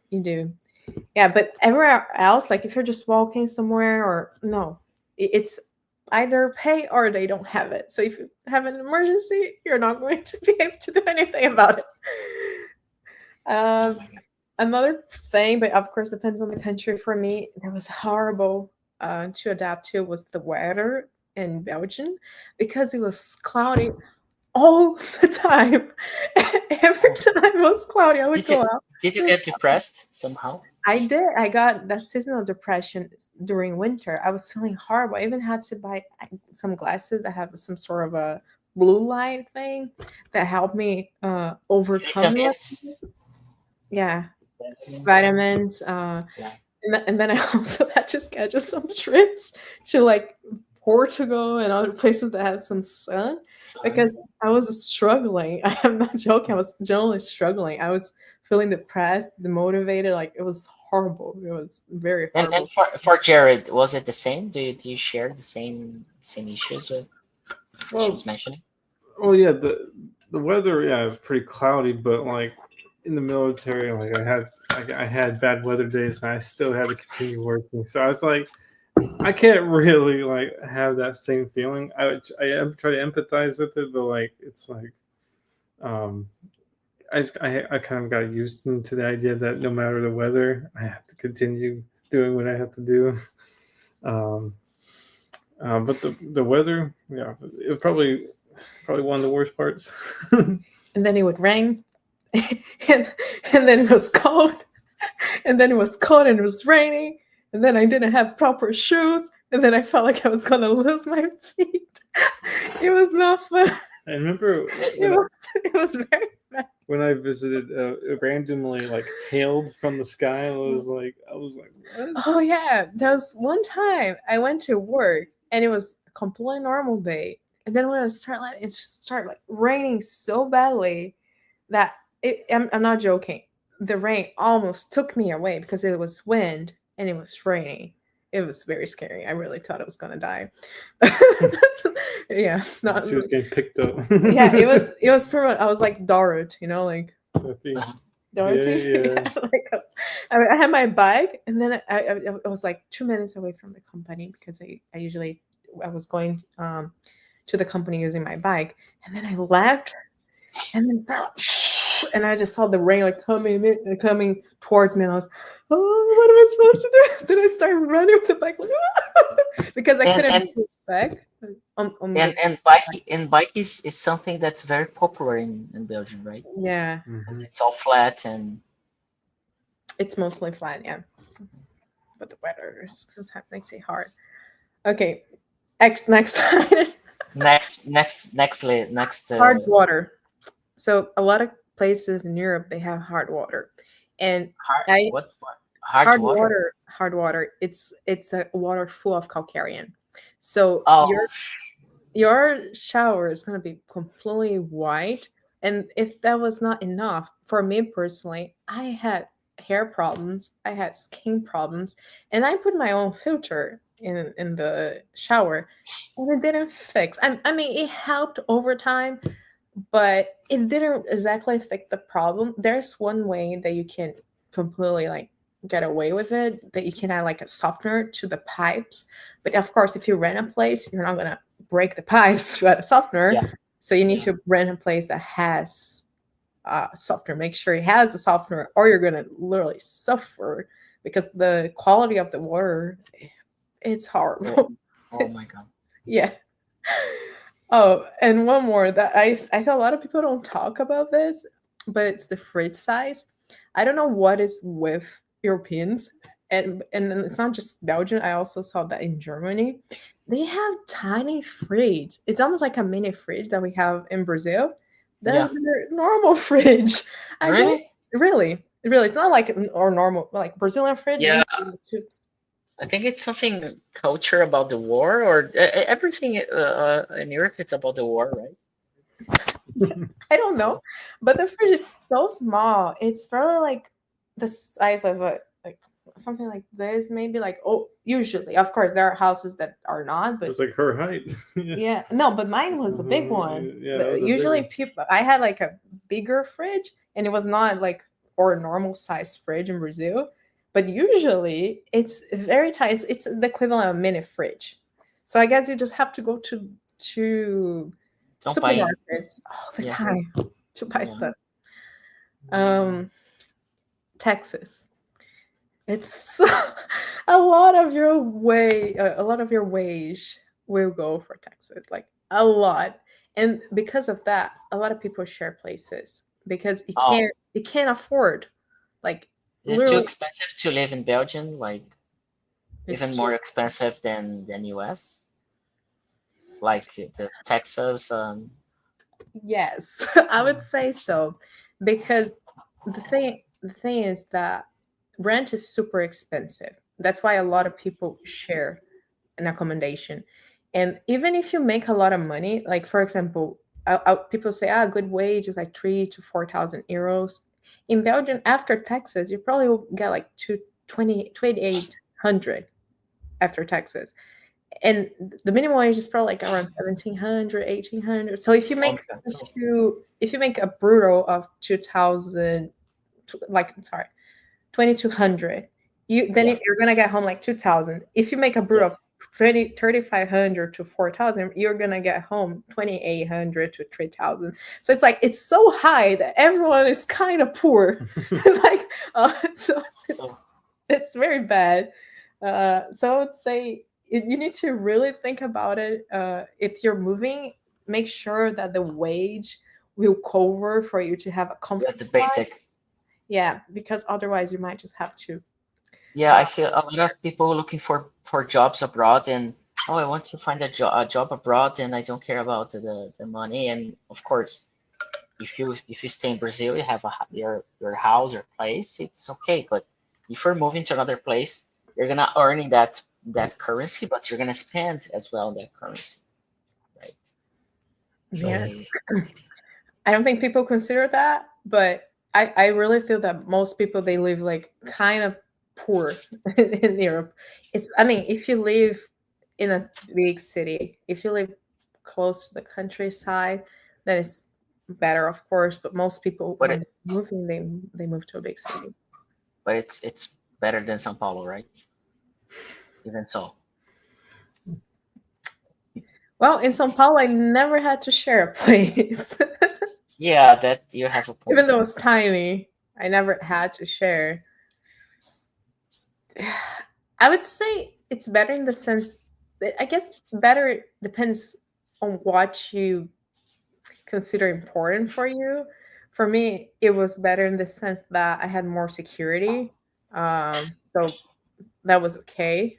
You do. Yeah, but everywhere else, like if you're just walking somewhere, or no, it's either pay or they don't have it. So if you have an emergency, you're not going to be able to do anything about it. Another thing, but of course depends on the country. For me, that was horrible to adapt to was the weather in Belgium, because it was cloudy all the time. Every time it was cloudy, I would go out. Did you get depressed somehow? I did. I got that seasonal depression during winter. I was feeling horrible. I even had to buy some glasses that have some sort of a blue light thing that helped me overcome it. Yeah, vitamins. And then I also had to schedule some trips to like Portugal and other places that have some sun, because I was struggling. I am not joking. I was generally struggling. I was feeling depressed, demotivated. Like, it was horrible. It was very horrible. And for Jared, was it the same? Do you share the same issues with she's mentioning? Oh yeah, the weather, it was pretty cloudy, but like in the military, like I had bad weather days and I still had to continue working. So I was like, I can't really like have that same feeling. I try to empathize with it, but like it's like I kind of got used to the idea that no matter the weather, I have to continue doing what I have to do. But the weather, it was probably one of the worst parts. And then it would rain, and then it was cold, and then it was cold and it was raining, and then I didn't have proper shoes, and then I felt like I was gonna lose my feet. It was not fun. I remember it was very bad. When I visited, it randomly like hailed from the sky. I was like, what? Oh yeah, there was one time I went to work and it was a completely normal day, and then when it just started raining so badly that I'm not joking. The rain almost took me away because it was wind and it was raining. It was very scary. I really thought I was gonna die. Yeah, she was getting picked up. Yeah, it was pretty much, I was like Dorothy, like Dorothy. Yeah. I had my bike, and then I was like 2 minutes away from the company because I was going to the company using my bike, and then I left, and then and I just saw the rain coming towards me, and I was, oh, what am I supposed to do? Then I started running with the bike because I couldn't move back. And bike is something that's very popular in Belgium, right? Yeah. Mm-hmm. It's all flat and it's mostly flat, yeah. But the weather sometimes makes it hard. Okay, next slide. Next. Hard water. So a lot of places in Europe they have hard water, and Hard. I What's what? Hard water. hard water. It's a water full of calcarean. So Oh, your shower is going to be completely white. And if that was not enough, for me personally, I had hair problems, I had skin problems, and I put my own filter in the shower, and it didn't fix. I mean, it helped over time, but it didn't exactly fix the problem. There's one way that you can completely like get away with it, that you can add like a softener to the pipes. But of course, if you rent a place, you're not gonna break the pipes to add a softener. yeah. So you need Yeah. to rent a place that has softener. Make sure it has a softener, or you're gonna literally suffer because the quality of the water, it's horrible. Oh my God. Yeah. Oh, and one more that I feel a lot of people don't talk about this, but it's the fridge size. I don't know what is with Europeans, and it's not just Belgium. I also saw that in Germany, they have tiny fridge. It's almost like a mini fridge that we have in Brazil. Yeah. That's their normal fridge. I Really? don't really. It's not like our normal like Brazilian fridge. Yeah. Is I think it's something culture about the war, or everything in Europe. It's about the war, right? I don't know, but the fridge is so small. It's probably like the size of a like something like this, maybe like usually, of course, there are houses that are not, but It's like her height. yeah, no, but mine was a big one. Yeah, But that was a usually, big people I had like a bigger fridge, and it was not like or a normal size fridge in Brazil, but usually it's very tight. It's the equivalent of a mini fridge. So I guess you just have to go to Don't buy. supermarkets all the Yeah. time to buy Yeah. stuff. Texas. It's a lot of your wage will go for Texas, like a lot. And because of that, a lot of people share places because Oh, you can't afford like is it too literally expensive to live in Belgium? Like even it's more expensive than US? Like the Texas? yes, I would say so because the thing is that rent is super expensive. That's why a lot of people share an accommodation. And even if you make a lot of money, like for example, people say, good wage is like 3 to 4,000 euros. In Belgium, after taxes, you probably will get like 2,800 after taxes. And the minimum wage is probably like around 1,700, 1,800. So if you Oh make my God. if you make a brutal of 2,000, like sorry, 2,200, Yeah. you're gonna get home like 2,000. If you make a brutal Yeah. of 3,500 to 4,000, you're gonna get home 2,800 to 3,000. So it's like it's so high that everyone is kind of poor. Like so So it's very bad. So I would say you need to really think about it. If you're moving, make sure that the wage will cover for you to have a yeah, the comfortable life. basic. Yeah, because otherwise you might just have to. Yeah, I see a lot of people looking for jobs abroad, and oh, I want to find a job abroad, and I don't care about the money. And of course, if you stay in Brazil, you have your house or place, it's okay. But if you're moving to another place, you're gonna earn in that currency, but you're gonna spend as well in that currency, right? So Yeah, I don't think people consider that, but I really feel that most people they live like kind of poor in Europe. I mean, if you live in a big city, if you live close to the countryside, then it's better, of course. But most people, but when they're moving, they move to a big city. it's better than São Paulo, right? Even so. Well, in São Paulo, I never had to share a place, Yeah, that you have a even point. though it's tiny. I never had to share. I would say it's better in the sense that I guess better depends on what you consider important for you. For me, it was better in the sense that I had more security. So that was okay.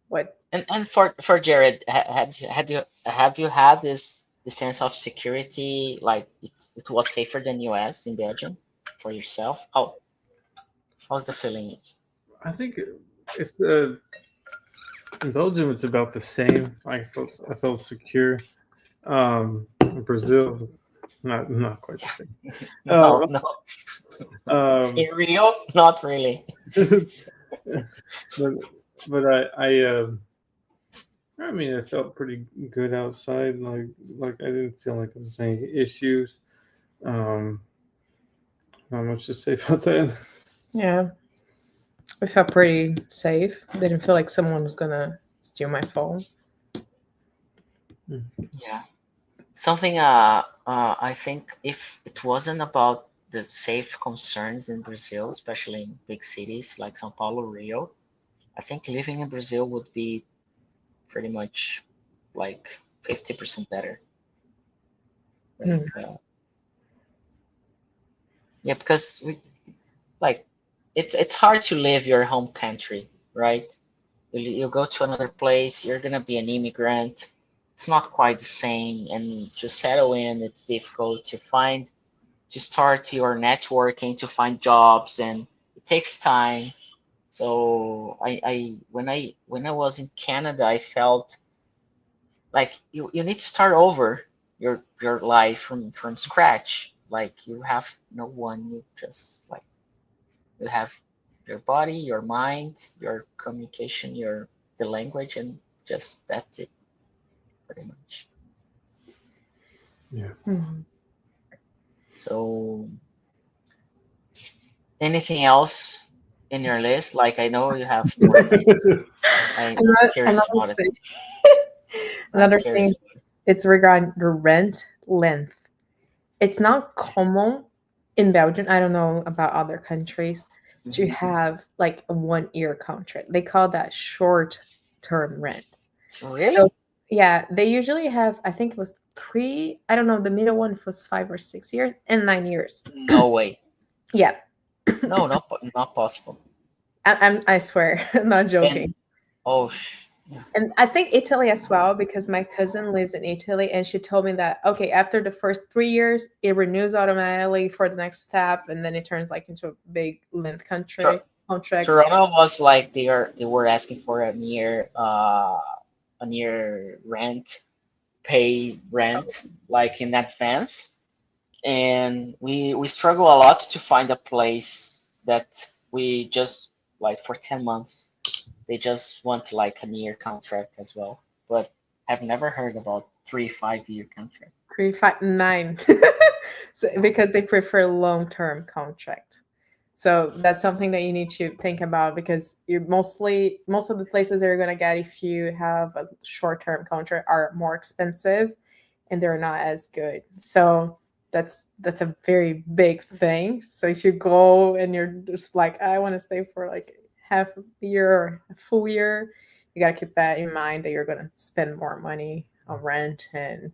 What And for Jared, have you had this sense of security, like it was safer than US in Belgium for yourself? How's the feeling? I think it's in Belgium. It's about the same. I felt secure. In Brazil, not quite the same. No, no. Um, In Rio, not really. but I mean, I felt pretty good outside. Like I didn't feel like there was any issues. Not much to say about that. Yeah, I felt pretty safe. Didn't feel like someone was gonna steal my phone. Yeah. Something I think if it wasn't about the safe concerns in Brazil, especially in big cities like São Paulo, Rio, I think living in Brazil would be pretty much like 50% better. Like, yeah, because like it's hard to leave your home country, right? You go to another place, you're gonna be an immigrant. It's not quite the same, and to settle in, it's difficult to start your networking, to find jobs, and it takes time. So when I was in Canada, I felt like you need to start over your life from scratch. Like you have no one, you just like you have your body, your mind, your communication, the language, and just that's it, pretty much. Yeah. So anything else in your list? Like I know you have more things. I'm curious about it. Another thing, it's regarding the rent length. It's not common in Belgium. I don't know about other countries to have like a 1 year contract. They call that short-term rent. Really? So, yeah, they usually have. I think it was 3. I don't know. The middle one was 5 or 6 years and 9 years. No way. Yeah. No, not possible. I swear, I'm not joking. And I think Italy as well, because my cousin lives in Italy and she told me that, okay, after the first 3 years, it renews automatically for the next step. And then it turns like into a big length contract. Toronto was like they were asking for a near pay rent like in advance. And we struggle a lot to find a place that we just like for 10 months. They just want like a year contract as well, but I've never heard about 3-5 year contract. 3, 5, 9, so, because they prefer long-term contract. So that's something that you need to think about, because most of the places that you're gonna get if you have a short-term contract are more expensive, and they're not as good. So that's a very big thing. So if you go and you're just like, I want to stay for like half a year or a full year, you got to keep that in mind, that you're going to spend more money on rent. And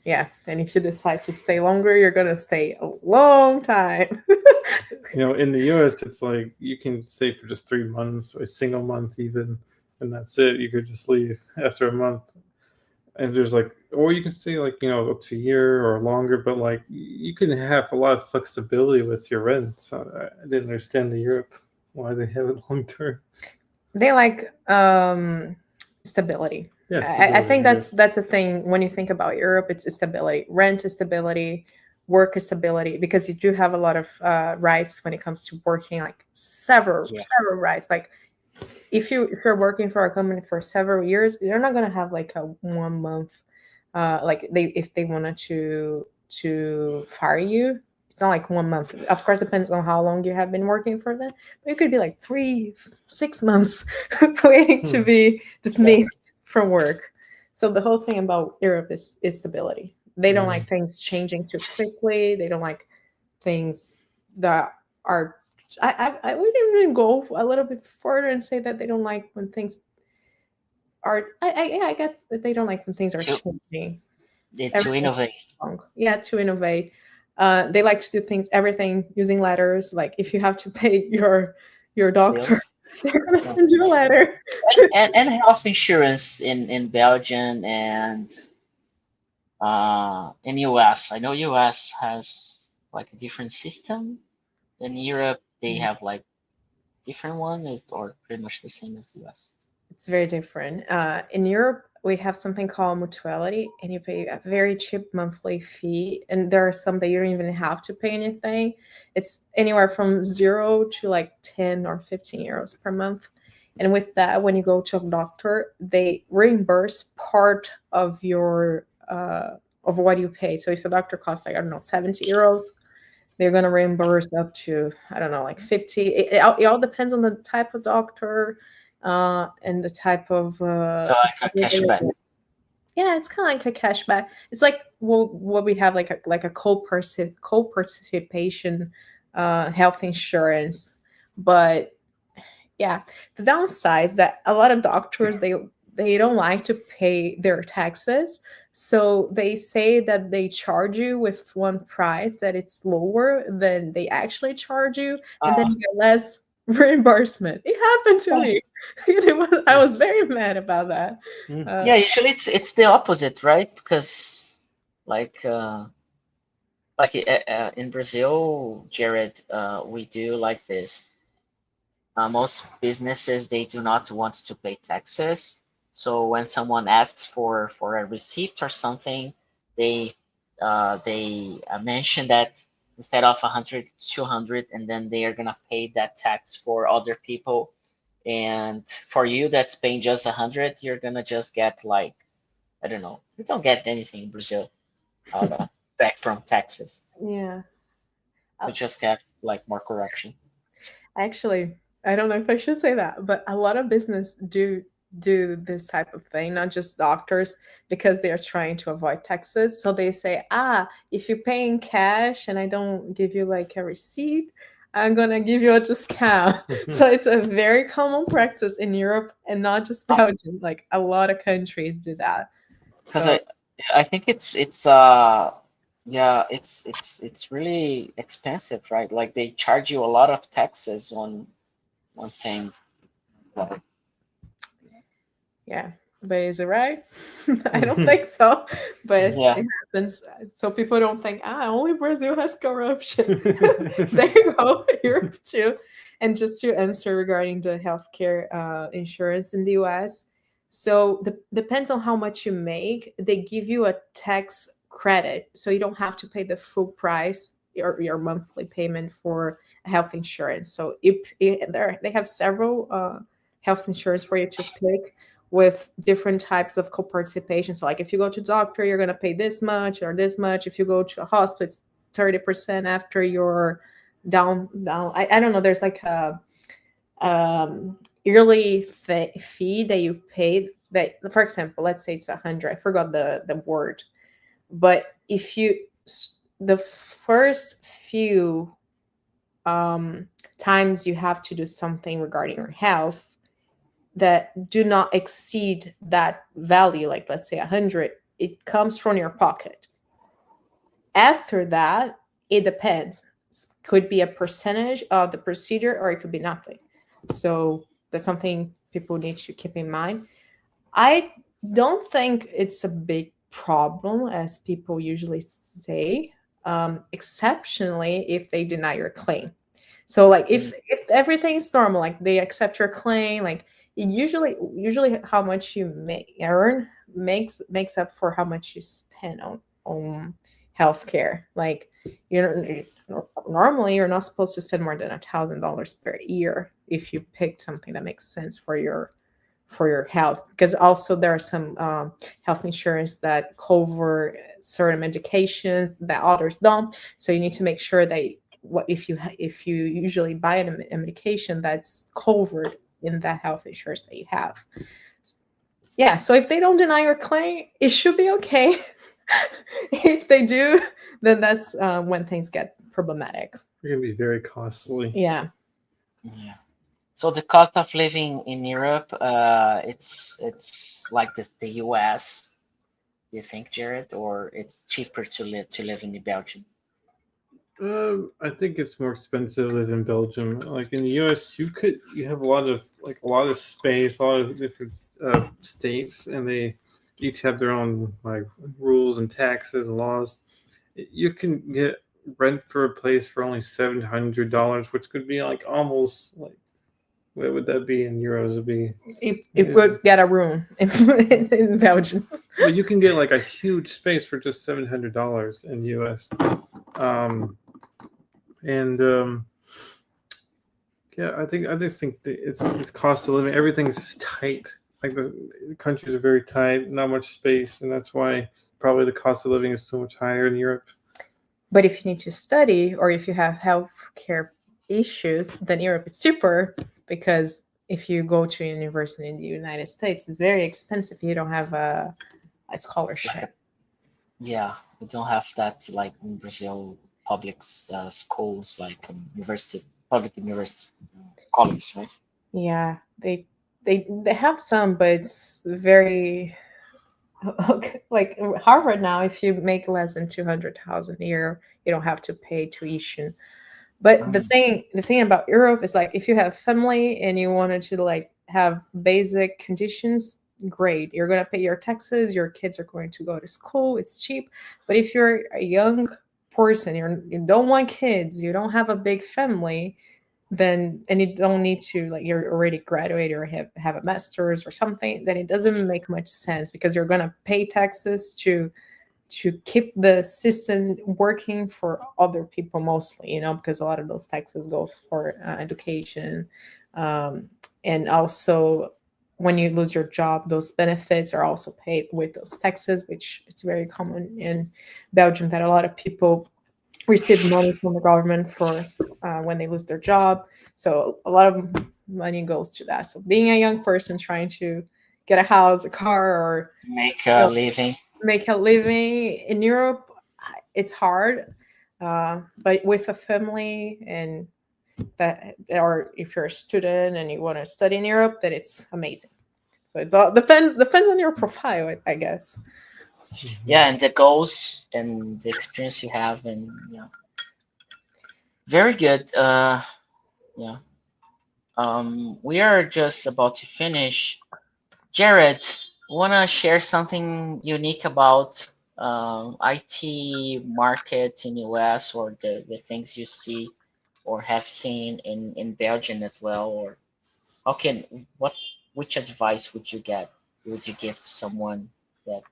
yeah, and if you decide to stay longer, you're going to stay a long time. In the US, it's like you can stay for just 3 months or a single month even, and that's it. You could just leave after a month. And there's like, or you can stay like, up to a year or longer, but like you can have a lot of flexibility with your rent. So I didn't understand the Europe, why they have it long term. They like stability. Yeah, stability. I think that's a thing when you think about Europe. It's stability. Rent is stability, work is stability, because you do have a lot of rights when it comes to working, like several rights. Like if you're working for a company for several years, you're not gonna have like a 1 month, like if they wanted to fire you. It's not like 1 month. Of course, depends on how long you have been working for them. But it could be like 3-6 months waiting to be dismissed from work. So the whole thing about Europe is stability. They don't like things changing too quickly. They don't like things that are. I would even go a little bit further and say that they don't like when things are. I guess that they don't like when things are changing. To innovate. Yeah, to innovate. They like to do everything using letters. Like if you have to pay your your doctor, Bills. they're gonna Yeah. send you a letter. And health insurance in Belgium and in US. I know US has like a different system. In Europe, they have like different one, is or pretty much the same as US. It's very different. In Europe, we have something called mutuality, and you pay a very cheap monthly fee. And there are some that you don't even have to pay anything. It's anywhere from 0 to like 10 or 15 euros per month. And with that, when you go to a doctor, they reimburse part of your of what you pay. So if a doctor costs like, I don't know, 70 euros, they're going to reimburse up to, I don't know, like 50. It all depends on the type of doctor and the type of So like a cashback. yeah, it's kind of like a cashback. It's like what we have, like a co-participation health insurance. But yeah, the downside is that a lot of doctors, they don't like to pay their taxes, so they say that they charge you with one price that it's lower than they actually charge you, and then you get less reimbursement. It happened to me. I was very mad about that. Yeah, usually it's the opposite, right? Because like in Brazil, Jared, we do like this. Most businesses, they do not want to pay taxes. So when someone asks for a receipt or something, they mention that instead of 100, 200, and then they are gonna pay that tax for other people. And for you that's paying just 100, you're gonna just get like, I don't know, you don't get anything in Brazil back from taxes. Yeah. You just get like more correction. Actually, I don't know if I should say that, but a lot of business do this type of thing, not just doctors, because they are trying to avoid taxes. So they say, if you pay in cash and I don't give you like a receipt, I'm gonna give you a discount. So it's a very common practice in Europe, and not just Belgium. Like a lot of countries do that. Because So I think yeah, it's really expensive, right? Like they charge you a lot of taxes on one thing. Like, yeah, but is it right? I don't think so, but yeah, it happens. So people don't think, only Brazil has corruption. There you go, Europe too. And just to answer regarding the healthcare insurance in the US, so depends on how much you make. They give you a tax credit, so you don't have to pay the full price, your monthly payment for health insurance. So they have several health insurance for you to pick, with different types of co-participation. So like if you go to doctor, you're going to pay this much or this much. If you go to a hospital, it's 30% after your down. I don't know. There's like a yearly fee that you paid that, for example, let's say it's 100. I forgot the word. But if the first few times you have to do something regarding your health that do not exceed that value, like let's say 100, it comes from your pocket. After that, it depends. Could be a percentage of the procedure, or it could be nothing. So that's something people need to keep in mind. I don't think it's a big problem, as people usually say, exceptionally if they deny your claim. So like if everything's normal, like they accept your claim, like usually how much you earn makes up for how much you spend on healthcare. Like normally you're not supposed to spend more than $1,000 per year if you pick something that makes sense for your health, because also there are some health insurance that cover certain medications that others don't. So you need to make sure that if you usually buy a medication, that's covered in that health insurance that you have. Yeah, so if they don't deny your claim, it should be okay. If they do, then that's when things get problematic. It can be very costly. Yeah. So the cost of living in Europe, it's like the US. Do you think, Jared, or it's cheaper to live in Belgium? I think it's more expensive to live in Belgium. Like in the U.S., you have a lot of space, a lot of different states, and they each have their own like rules and taxes and laws. You can get rent for a place for only $700, which could be like almost like what would that be in euros? It'd be If would get a room in Belgium. but you can get like a huge space for just $700 in US. And yeah, I just think that it's cost of living. Everything's tight. Like the countries are very tight, not much space, and that's why probably the cost of living is so much higher in Europe. But if you need to study or if you have healthcare issues, then Europe is cheaper, because if you go to a university in the United States, it's very expensive. You don't have a scholarship. Yeah, we don't have that like in Brazil, public schools like public university colleges, right? Yeah, they have some, but it's very like Harvard now. If you make less than 200,000 a year, you don't have to pay tuition. But the thing about Europe is like if you have family and you wanted to like have basic conditions, great. You're gonna pay your taxes, your kids are going to go to school, it's cheap. But if you're a young person, you don't want kids, you don't have a big family, then and you don't need to like you're already graduated or have a master's or something, then it doesn't make much sense because you're gonna pay taxes to keep the system working for other people mostly, because a lot of those taxes go for education. And also, when you lose your job, those benefits are also paid with those taxes, which it's very common in Belgium that a lot of people receive money from the government for when they lose their job. So a lot of money goes to that. So being a young person trying to get a house, a car, or Make a living. make a living in Europe, it's hard. But with a family and that, or if you're a student and you want to study in Europe, then it's amazing. So it's all depends on your profile, I guess. Yeah, and the goals and the experience you have, and yeah, very good. Yeah. We are just about to finish. Jared, wanna share something unique about IT market in US, or the things you see or have seen in Belgium as well, or how can which advice would you give to someone that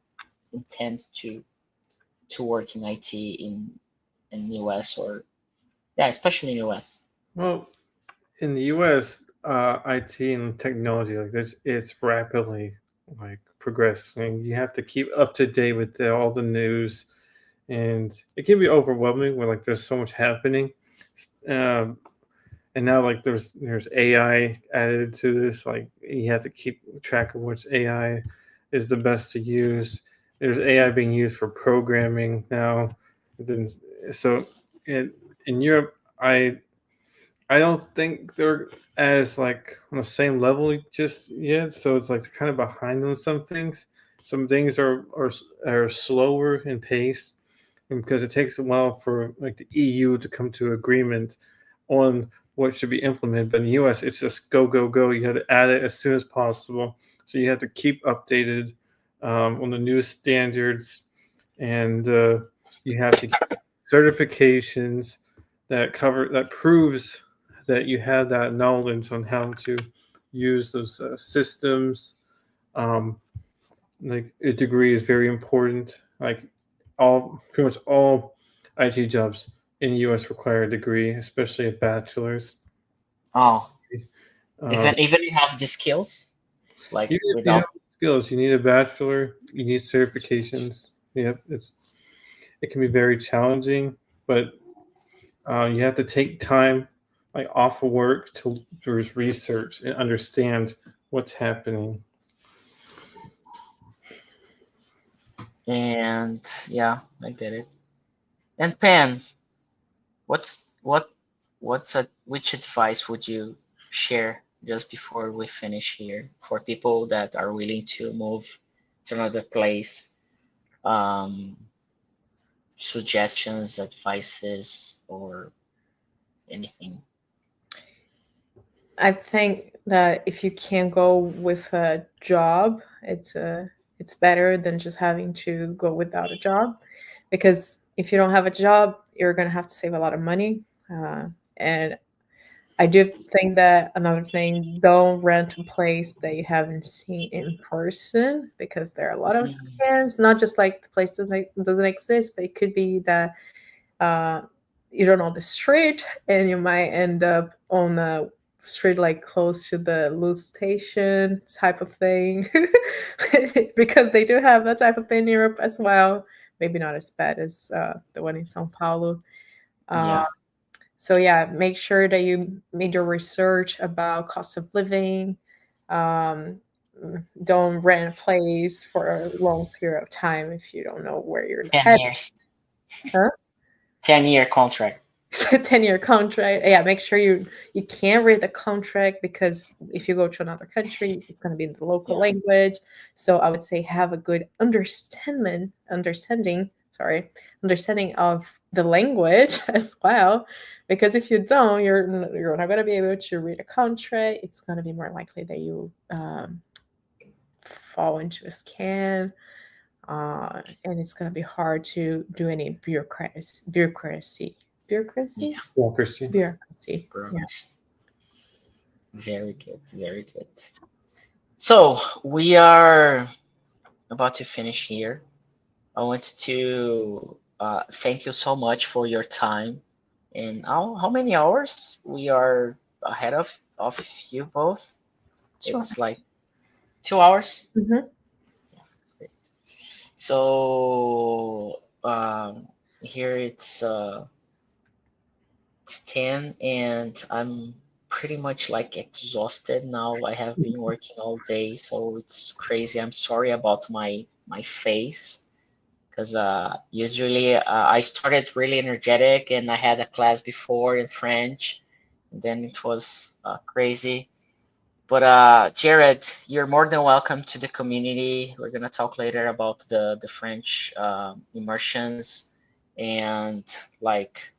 intends to work in IT in US, or yeah, especially in US? Well, in the U.S., IT and technology like this, it's rapidly like progressing. You have to keep up to date with all the news, and it can be overwhelming when like there's so much happening. Um, and now like there's AI added to this. Like you have to keep track of which AI is the best to use. There's AI being used for programming now. Then so in Europe, I don't think they're as like on the same level just yet. So it's like they're kind of behind on some things. Some things are slower in pace, and because it takes a while for like the EU to come to agreement on what should be implemented. But in the US, it's just go go go. You have to add it as soon as possible. So you have to keep updated on the new standards, and you have to get certifications that proves that you have that knowledge on how to use those systems. Um, like a degree is very important. Like pretty much all IT jobs in the U.S. require a degree, especially a bachelor's. Oh, Um, even you have the skills, like even if you have without. skills, you need a bachelor. You need certifications. Yep, it can be very challenging, but you have to take time like off of work to research and understand what's happening. And yeah, I get it. And Pam, what's what what's a which advice would you share just before we finish here for people that are willing to move to another place, um, suggestions, advices, or anything? I think that if you can't go with a job, it's better than just having to go without a job, because if you don't have a job, you're gonna have to save a lot of money. And I do think that another thing, don't rent a place that you haven't seen in person, because there are a lot of scams. Not just like the place doesn't exist, but it could be that you don't know the street, and you might end up on a street like close to the loose station type of thing, because they do have that type of thing in Europe as well. Maybe not as bad as the one in Sao Paulo. Yeah. So yeah, make sure that you made your research about cost of living. Don't rent a place for a long period of time if you don't know where you're 10 headed. years. Huh? 10-year contract. 10-year contract. Yeah, make sure you can't read the contract, because if you go to another country, it's going to be in the local language. So I would say have a good understanding of the language as well, because if you don't, you're not going to be able to read a contract. It's going to be more likely that you fall into a scam, and it's going to be hard to do any bureaucracy. Yeah. Bureaucracy. Yeah. Very good, very good. So we are about to finish here. I want to thank you so much for your time. And how many hours we are ahead of you both? Sure. It's like 2 hours. Mhm. So here it's 10, and I'm pretty much like exhausted now. I have been working all day, so it's crazy. I'm sorry about my face, because usually I started really energetic, and I had a class before in French, and then it was crazy. But Jared, you're more than welcome to the community. We're gonna talk later about the French immersions, and like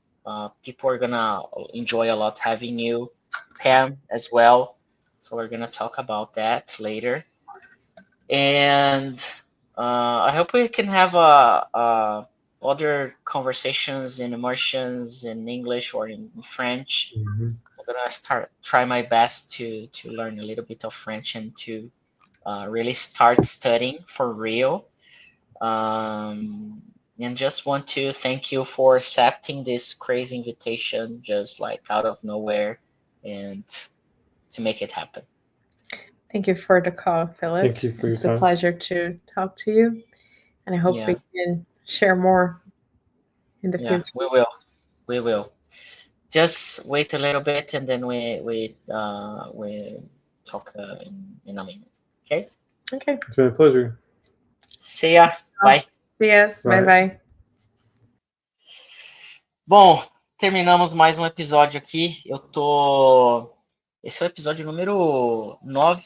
people are gonna enjoy a lot having you, Pam, as well. So we're gonna talk about that later, and I hope we can have other conversations in immersions in English or in French. I'm gonna try my best to learn a little bit of French and to really start studying for real. And just want to thank you for accepting this crazy invitation, just like out of nowhere, and to make it happen. Thank you for the call, Philip. Thank you for your It's time. a pleasure to talk to you, and I hope we can share more in the future. We will. Just wait a little bit, and then we talk in a minute. Okay. Okay. It's been a pleasure. See ya. Bye. See ya. Bye bye. Bom, terminamos mais um episódio aqui. Esse é o episódio número 9.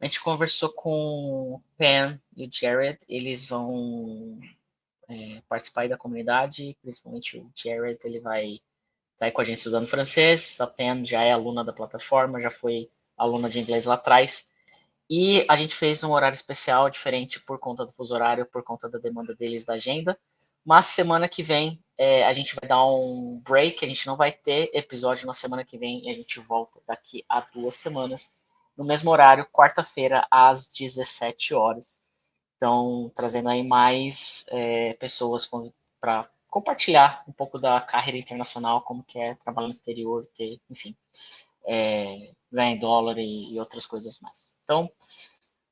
A gente conversou com o Pam e o Jared. Eles vão participar aí da comunidade, principalmente o Jared, ele vai estar aí com a gente estudando francês. A Pam já é aluna da plataforma, já foi aluna de inglês lá atrás. E a gente fez um horário especial diferente por conta do fuso horário, por conta da demanda deles da agenda. Mas semana que vem a gente vai dar um break, a gente não vai ter episódio na semana que vem, e a gente volta daqui a 2 semanas, no mesmo horário, quarta-feira, às 17 horas. Então, trazendo aí mais pessoas para compartilhar um pouco da carreira internacional, como que é trabalhar no exterior, ter, enfim, ganhar em dólar e outras coisas mais. Então,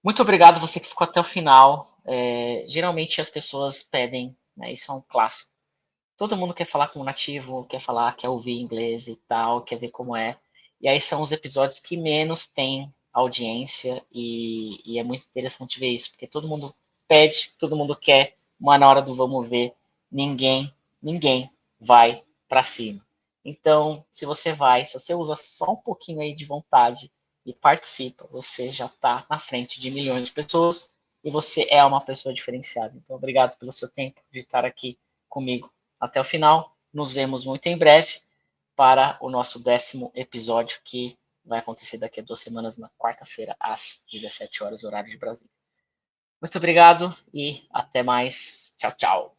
muito obrigado você que ficou até o final. Geralmente as pessoas pedem, né, isso é um clássico. Todo mundo quer falar com um nativo, quer ouvir inglês e tal, quer ver como é. E aí são os episódios que menos tem audiência, e é muito interessante ver isso, porque todo mundo pede, todo mundo quer, mas na hora do vamos ver, ninguém vai para cima. Então, se você usa só um pouquinho aí de vontade e participa, você já está na frente de milhões de pessoas, e você é uma pessoa diferenciada. Então, obrigado pelo seu tempo de estar aqui comigo até o final. Nos vemos muito em breve para o nosso 10º episódio, que vai acontecer daqui a 2 semanas, na quarta-feira, às 17 horas, horário de Brasília. Muito obrigado e até mais. Tchau, tchau.